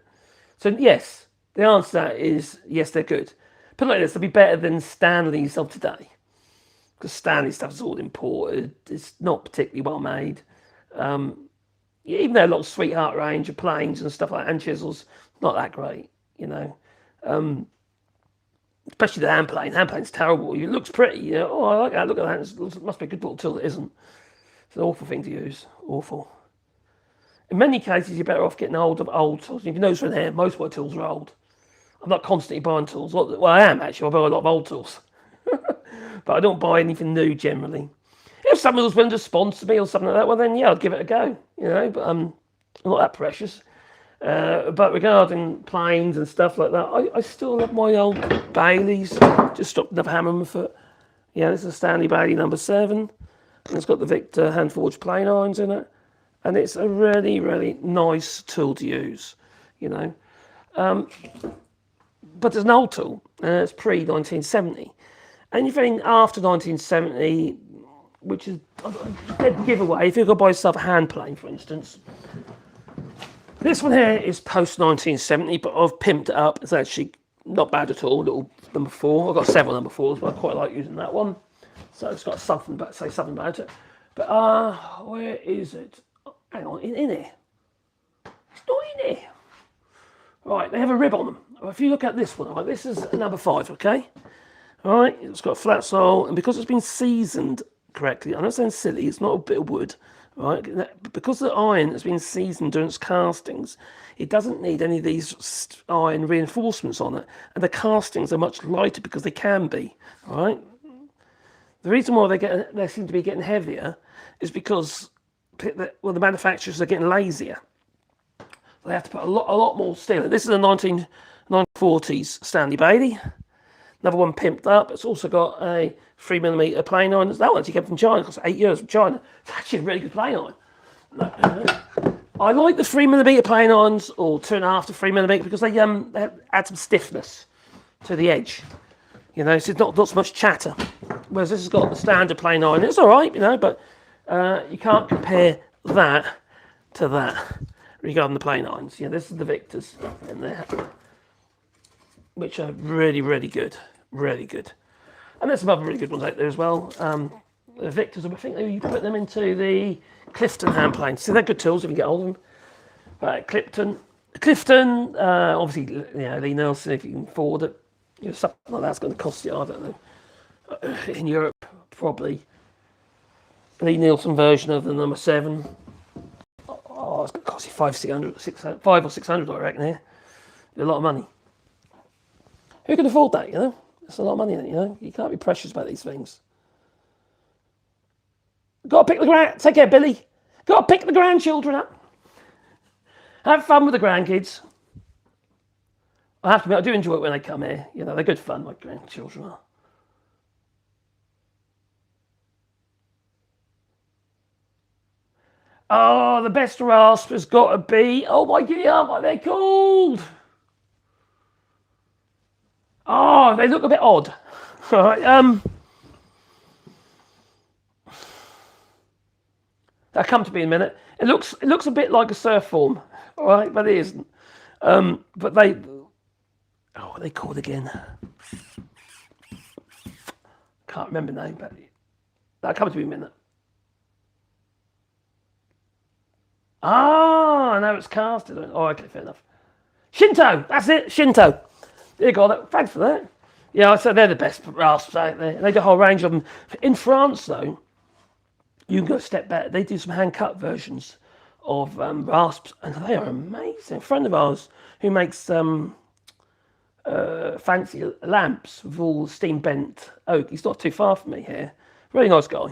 So yes, the answer to that is yes, they're good. Put it like this, they'll be better than Stanley's of today, because Stanley stuff is all imported. It's not particularly well made. Even though a lot of sweetheart range of planes and stuff like that, and chisels, not that great, you know. Especially the hand plane. Hand plane's terrible. It looks pretty, you know. Oh, I like that. Look at that. It must be a good little tool. It isn't. It's an awful thing to use. Awful. In many cases, you're better off getting hold of old tools. If you notice from here, most of my tools are old. I'm not constantly buying tools. Well, I am actually. I buy a lot of old tools. But I don't buy anything new generally. If someone was willing to sponsor me or something like that, well then, yeah, I'd give it a go, you know. But I'm not that precious. But regarding planes and stuff like that, I still love my old Baileys. Just dropped another hammer on my foot. Yeah, this is a Stanley Bailey number 7. And it's got the Victor hand-forged plane irons in it. And it's a really, really nice tool to use, you know. But it's an old tool. It's pre-1970. Anything after 1970, which is a dead giveaway, if you're going to buy yourself a hand plane, for instance. This one here is post-1970, but I've pimped it up. It's actually not bad at all, little number 4. I've got several number 4s, but I quite like using that one. So it's got something about it. But, where is it? Oh, hang on, in here. It's not in here. Right, they have a rib on them. If you look at this one, right, this is a number 5, okay? All right, it's got a flat sole, and because it's been seasoned correctly, I'm not saying silly, it's not a bit of wood, right? Because the iron has been seasoned during its castings, it doesn't need any of these iron reinforcements on it, and the castings are much lighter because they can be, all right? The reason why they seem to be getting heavier is because the manufacturers are getting lazier. They have to put a lot more steel in. This is a 1940s Stanley Bailey. Another one pimped up. It's also got a 3mm plane iron. That one actually came from China. It cost 8 years from China. It's actually a really good plane iron. I like the 3mm plane irons, or 2.5 to 3mm, because they add some stiffness to the edge. You know, so it's not so much chatter. Whereas this has got the standard plane iron. It's all right, you know, but you can't compare that to that regarding the plane irons. Yeah, this is the Victors in there, which are really, really good. Really good. And there's some other really good ones out there as well. The Victors, I think you put them into the Clifton hand planes. So they're good tools if you get hold of them. Right, Clifton, obviously, you know, Lee Nelson, if you can afford it. You know, something like that's going to cost you, I don't know. In Europe, probably. Lee Nielsen version of the number 7. Oh, it's going to cost you 500 or 600, I reckon, here. A lot of money. Who can afford that, you know? It's a lot of money, you know? You can't be precious about these things. Got to pick the take care, Billy. Got to pick the grandchildren up. Have fun with the grandkids. I have to admit, I do enjoy it when they come here. You know, they're good fun, my grandchildren are. Oh, the best rasp has got to be, oh my God, what are they called? Oh, they look a bit odd. All right, they'll come to me in a minute. It looks a bit like a surf form, all right, but it isn't. But they, oh, what are they called again? Can't remember the name, but they'll come to me in a minute. Ah, now it's casted. Oh, okay, fair enough. Shinto, that's it, Shinto. There you go, thanks for that. Yeah, I said they're the best rasps out there. They do a whole range of them. In France, though, you can go a step back. They do some hand-cut versions of rasps, and they are amazing. A friend of ours who makes fancy lamps with all steam-bent oak. He's not too far from me here. Really nice guy.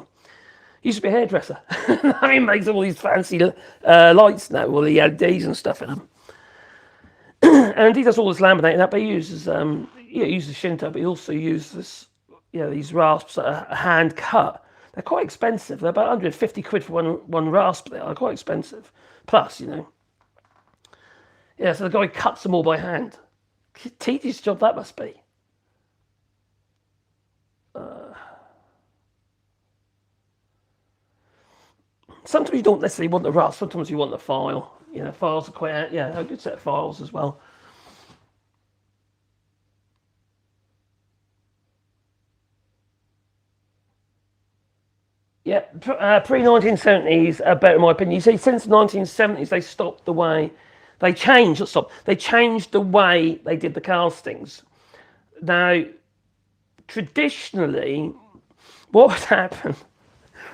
He used to be a hairdresser. I mean, makes all these fancy lights now, all the LEDs and stuff in them. And he does all this laminating up, but he uses Shinto, but he also uses these rasps that are hand cut. They're quite expensive. They're about 150 quid for one rasp. They're quite expensive. Plus, you know. Yeah, so the guy cuts them all by hand. Tedious job that must be. sometimes you don't necessarily want the rasp, sometimes you want the file. You know, files are quite, a good set of files as well. Yeah, pre-1970s are better in my opinion. You see, since the 1970s, they stopped the way, they changed the way they did the castings. Now, traditionally, what would happen,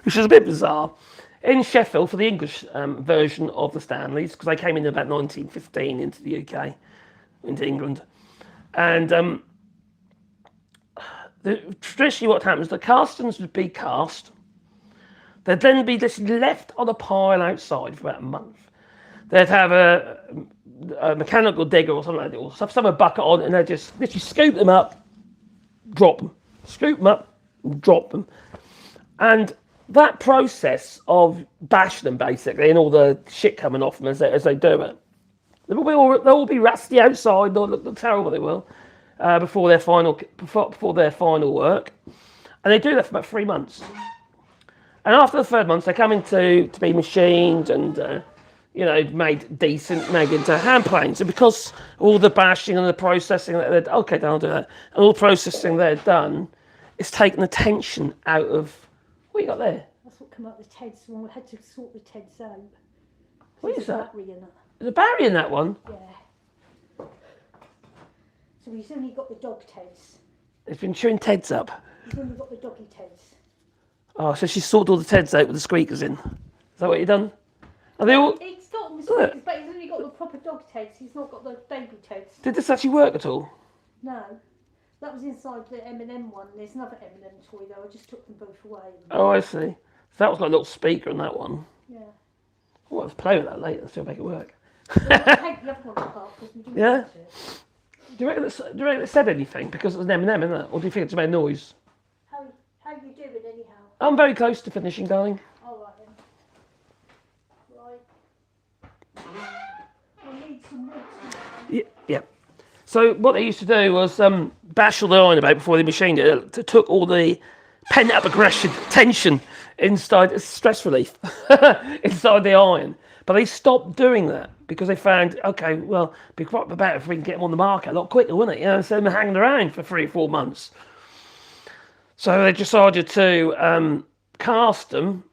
which is a bit bizarre, in Sheffield for the English version of the Stanleys, because they came in about 1915 into the UK, into England, and traditionally what happens, the castings would be cast, they'd then be just left on a pile outside for about a month. They'd have a mechanical digger or something like that, or some a bucket on, and they'd just literally scoop them up, drop them, scoop them up, drop them, and that process of bashing them basically, and all the shit coming off them as they do it, they'll all be rusty outside. They'll look terrible. They will before their final work, and they do that for about 3 months. And after the third month, they come to be machined and made decent, made into hand planes. And because all the bashing and the processing I'll do that, and all the processing they're done, it's taken the tension out of. What you got there? That's what came out the Teds when we had to sort the Teds out. What is that? Battery in it. There's a battery in that one? Yeah. So he's only got the dog Teds. It's been chewing Teds up. He's only got the doggy Teds. Oh, so she sorted all the Teds out with the squeakers in. Is that what you done? Are they all? He's got the squeakers, but he's only got the proper dog Teds. He's not got the baby Teds. Did this actually work at all? No. That was inside the M&M one. There's another M&M toy though. I just took them both away. Oh, I see. So that was like a little speaker in that one. Yeah. Oh, I'll play with that later. See if I make it work. We'll take the other one apart because we didn't Yeah? touch it. Do you reckon it said anything because it was an M&M, isn't it? Or do you think it's made noise? How you doing anyhow? I'm very close to finishing, darling. All right then. Right. I need some wood. Yeah. So what they used to do was bash all the iron about before they machined it. It took all the pent-up aggression, tension inside, stress relief inside the iron. But they stopped doing that because they found, okay, well, it'd be quite better if we can get them on the market a lot quicker, wouldn't it? You know, instead of them hanging around for 3 or 4 months. So they decided to cast them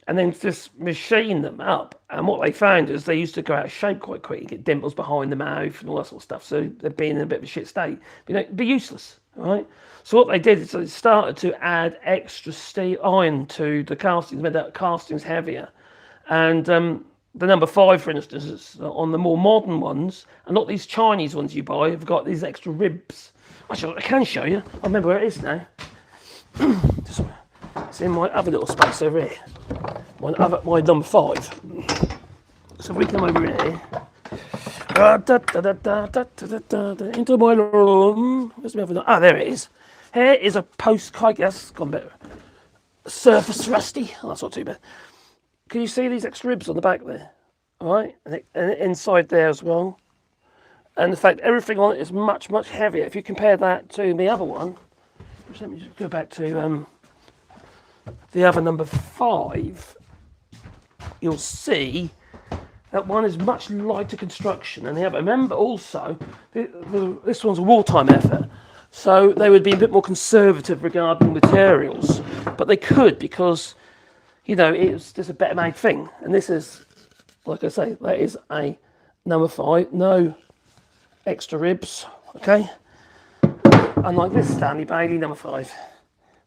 and then just machine them up. And what they found is they used to go out of shape quite quickly, get dimples behind the mouth and all that sort of stuff. So they'd be in a bit of a shit state. But, it'd be useless, all right? So what they did is they started to add extra steel iron to the castings, made the castings heavier. And the number 5, for instance, is on the more modern ones, and not these Chinese ones you buy, have got these extra ribs. Actually, I can show you. I remember where it is now. It's in my other little space over here. My number 5. So if we come over here. Into my room. There it is. Here is a post-kite. That's gone better. Surface rusty. Oh, that's not too bad. Can you see these extra ribs on the back there? All right, and inside there as well. And in fact, everything on it is much, much heavier. If you compare that to the other one, which let me just go back to the other number 5, you'll see that one is much lighter construction than the other. Remember also, this one's a wartime effort, so they would be a bit more conservative regarding materials, but they could because, it's just a better made thing. And this is, like I say, that is a number 5, no extra ribs, okay? Unlike this Stanley Bailey number 5,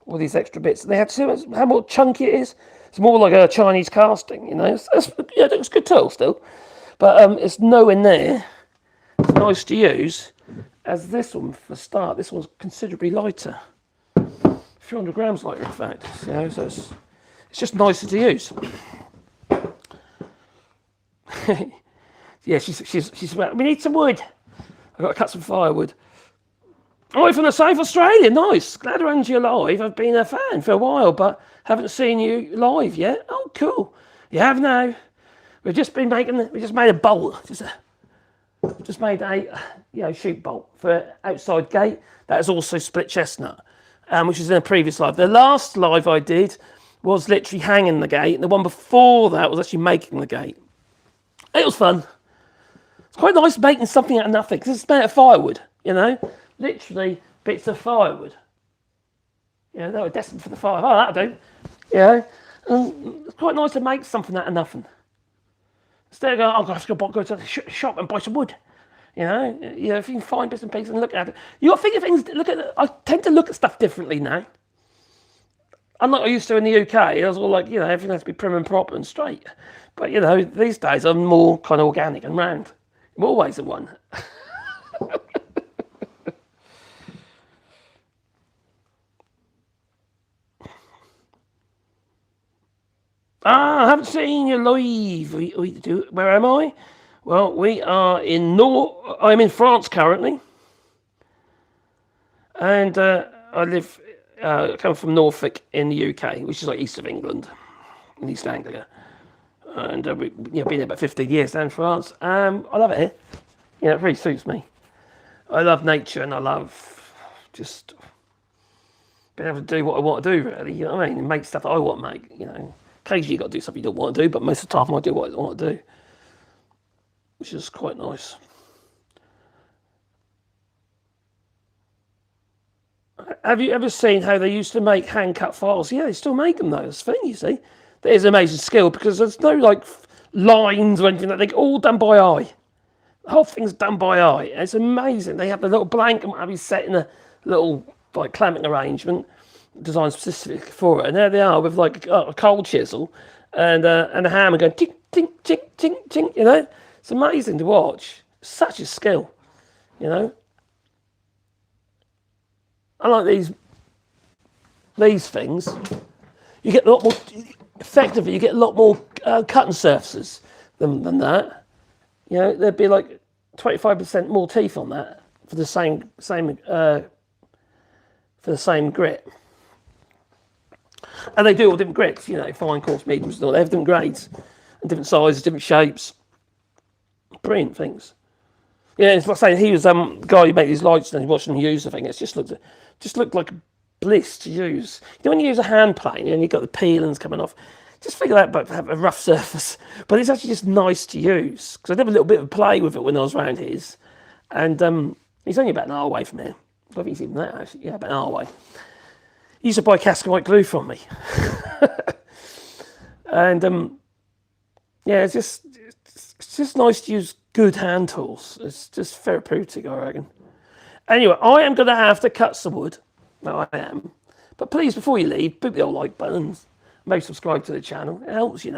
all these extra bits. They have to see how more chunky it is. It's more like a Chinese casting, It's good tool still, but it's nowhere near as nice to use as this one for a start. This one's considerably lighter, a few hundred grams lighter, in fact. So it's just nicer to use. Yeah, she's. We need some wood. I've got to cut some firewood. Oh, from the South Australia, nice. Glad to hand you live. I've been a fan for a while, but haven't seen you live yet. Oh, cool. You have now. We just made a bolt. Just made a sheep bolt for outside gate. That is also split chestnut, which is in a previous live. The last live I did was literally hanging the gate, and the one before that was actually making the gate. It was fun. It's quite nice making something out of nothing, because it's made of firewood, you know? Literally bits of firewood. Yeah, they were destined for the fire. Oh, that'll do. You know? And it's quite nice to make something out of nothing. Instead of going, oh, I've got to go to the shop and buy some wood. You know, if you can find bits and pieces and look at it. You got to think of things, I tend to look at stuff differently now. Unlike I used to in the UK, I was all like, everything has to be prim and proper and straight. But, these days I'm more kind of organic and round. I'm always the one. I haven't seen you live. Where am I? Well, we are I'm in France currently. And I live, come from Norfolk in the UK, which is like east of England, in East Anglia. And we've been here about 15 years down in France. I love it here. It really suits me. I love nature and I love just being able to do what I want to do, really. You know what I mean? And make stuff that I want to make, Occasionally you've got to do something you don't want to do, but most of the time I do what I want to do, which is quite nice. Have you ever seen how they used to make hand-cut files? Yeah, they still make them though. That's the thing, you see. That is amazing skill because there's no lines or anything. They're all done by eye. The whole thing's done by eye. It's amazing. They have the little blank and what have you set in a little clamping arrangement designed specific for it. And there they are with a cold chisel and a hammer going tink, tink, tink, tink, tink, It's amazing to watch. Such a skill, I like these things. You get a lot more, effectively, you get a lot more cutting surfaces than that. There'd be 25% more teeth on that for the same grit. And they do all different grits, fine, coarse, mediums, and all. They have different grades and different sizes, different shapes. Brilliant things. It's like saying he was the guy who made these lights and he watched them use the thing. It just looked like bliss to use. When you use a hand plane and you've got the peelings coming off, just figure out but have a rough surface. But it's actually just nice to use because I did a little bit of play with it when I was around his, and he's only about an hour away from here. I don't think he's even that actually. Yeah, about an hour away. He used to buy Cascamite glue from me, and it's just nice to use good hand tools. It's just therapeutic, I reckon. Anyway, I am going to have to cut some wood. No, I am. But please, before you leave, put the old like buttons. Maybe subscribe to the channel. It helps, It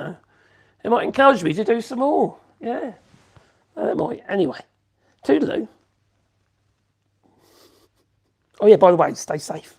might encourage me to do some more. Yeah. It might. Anyway, toodaloo. Oh, yeah, by the way, stay safe.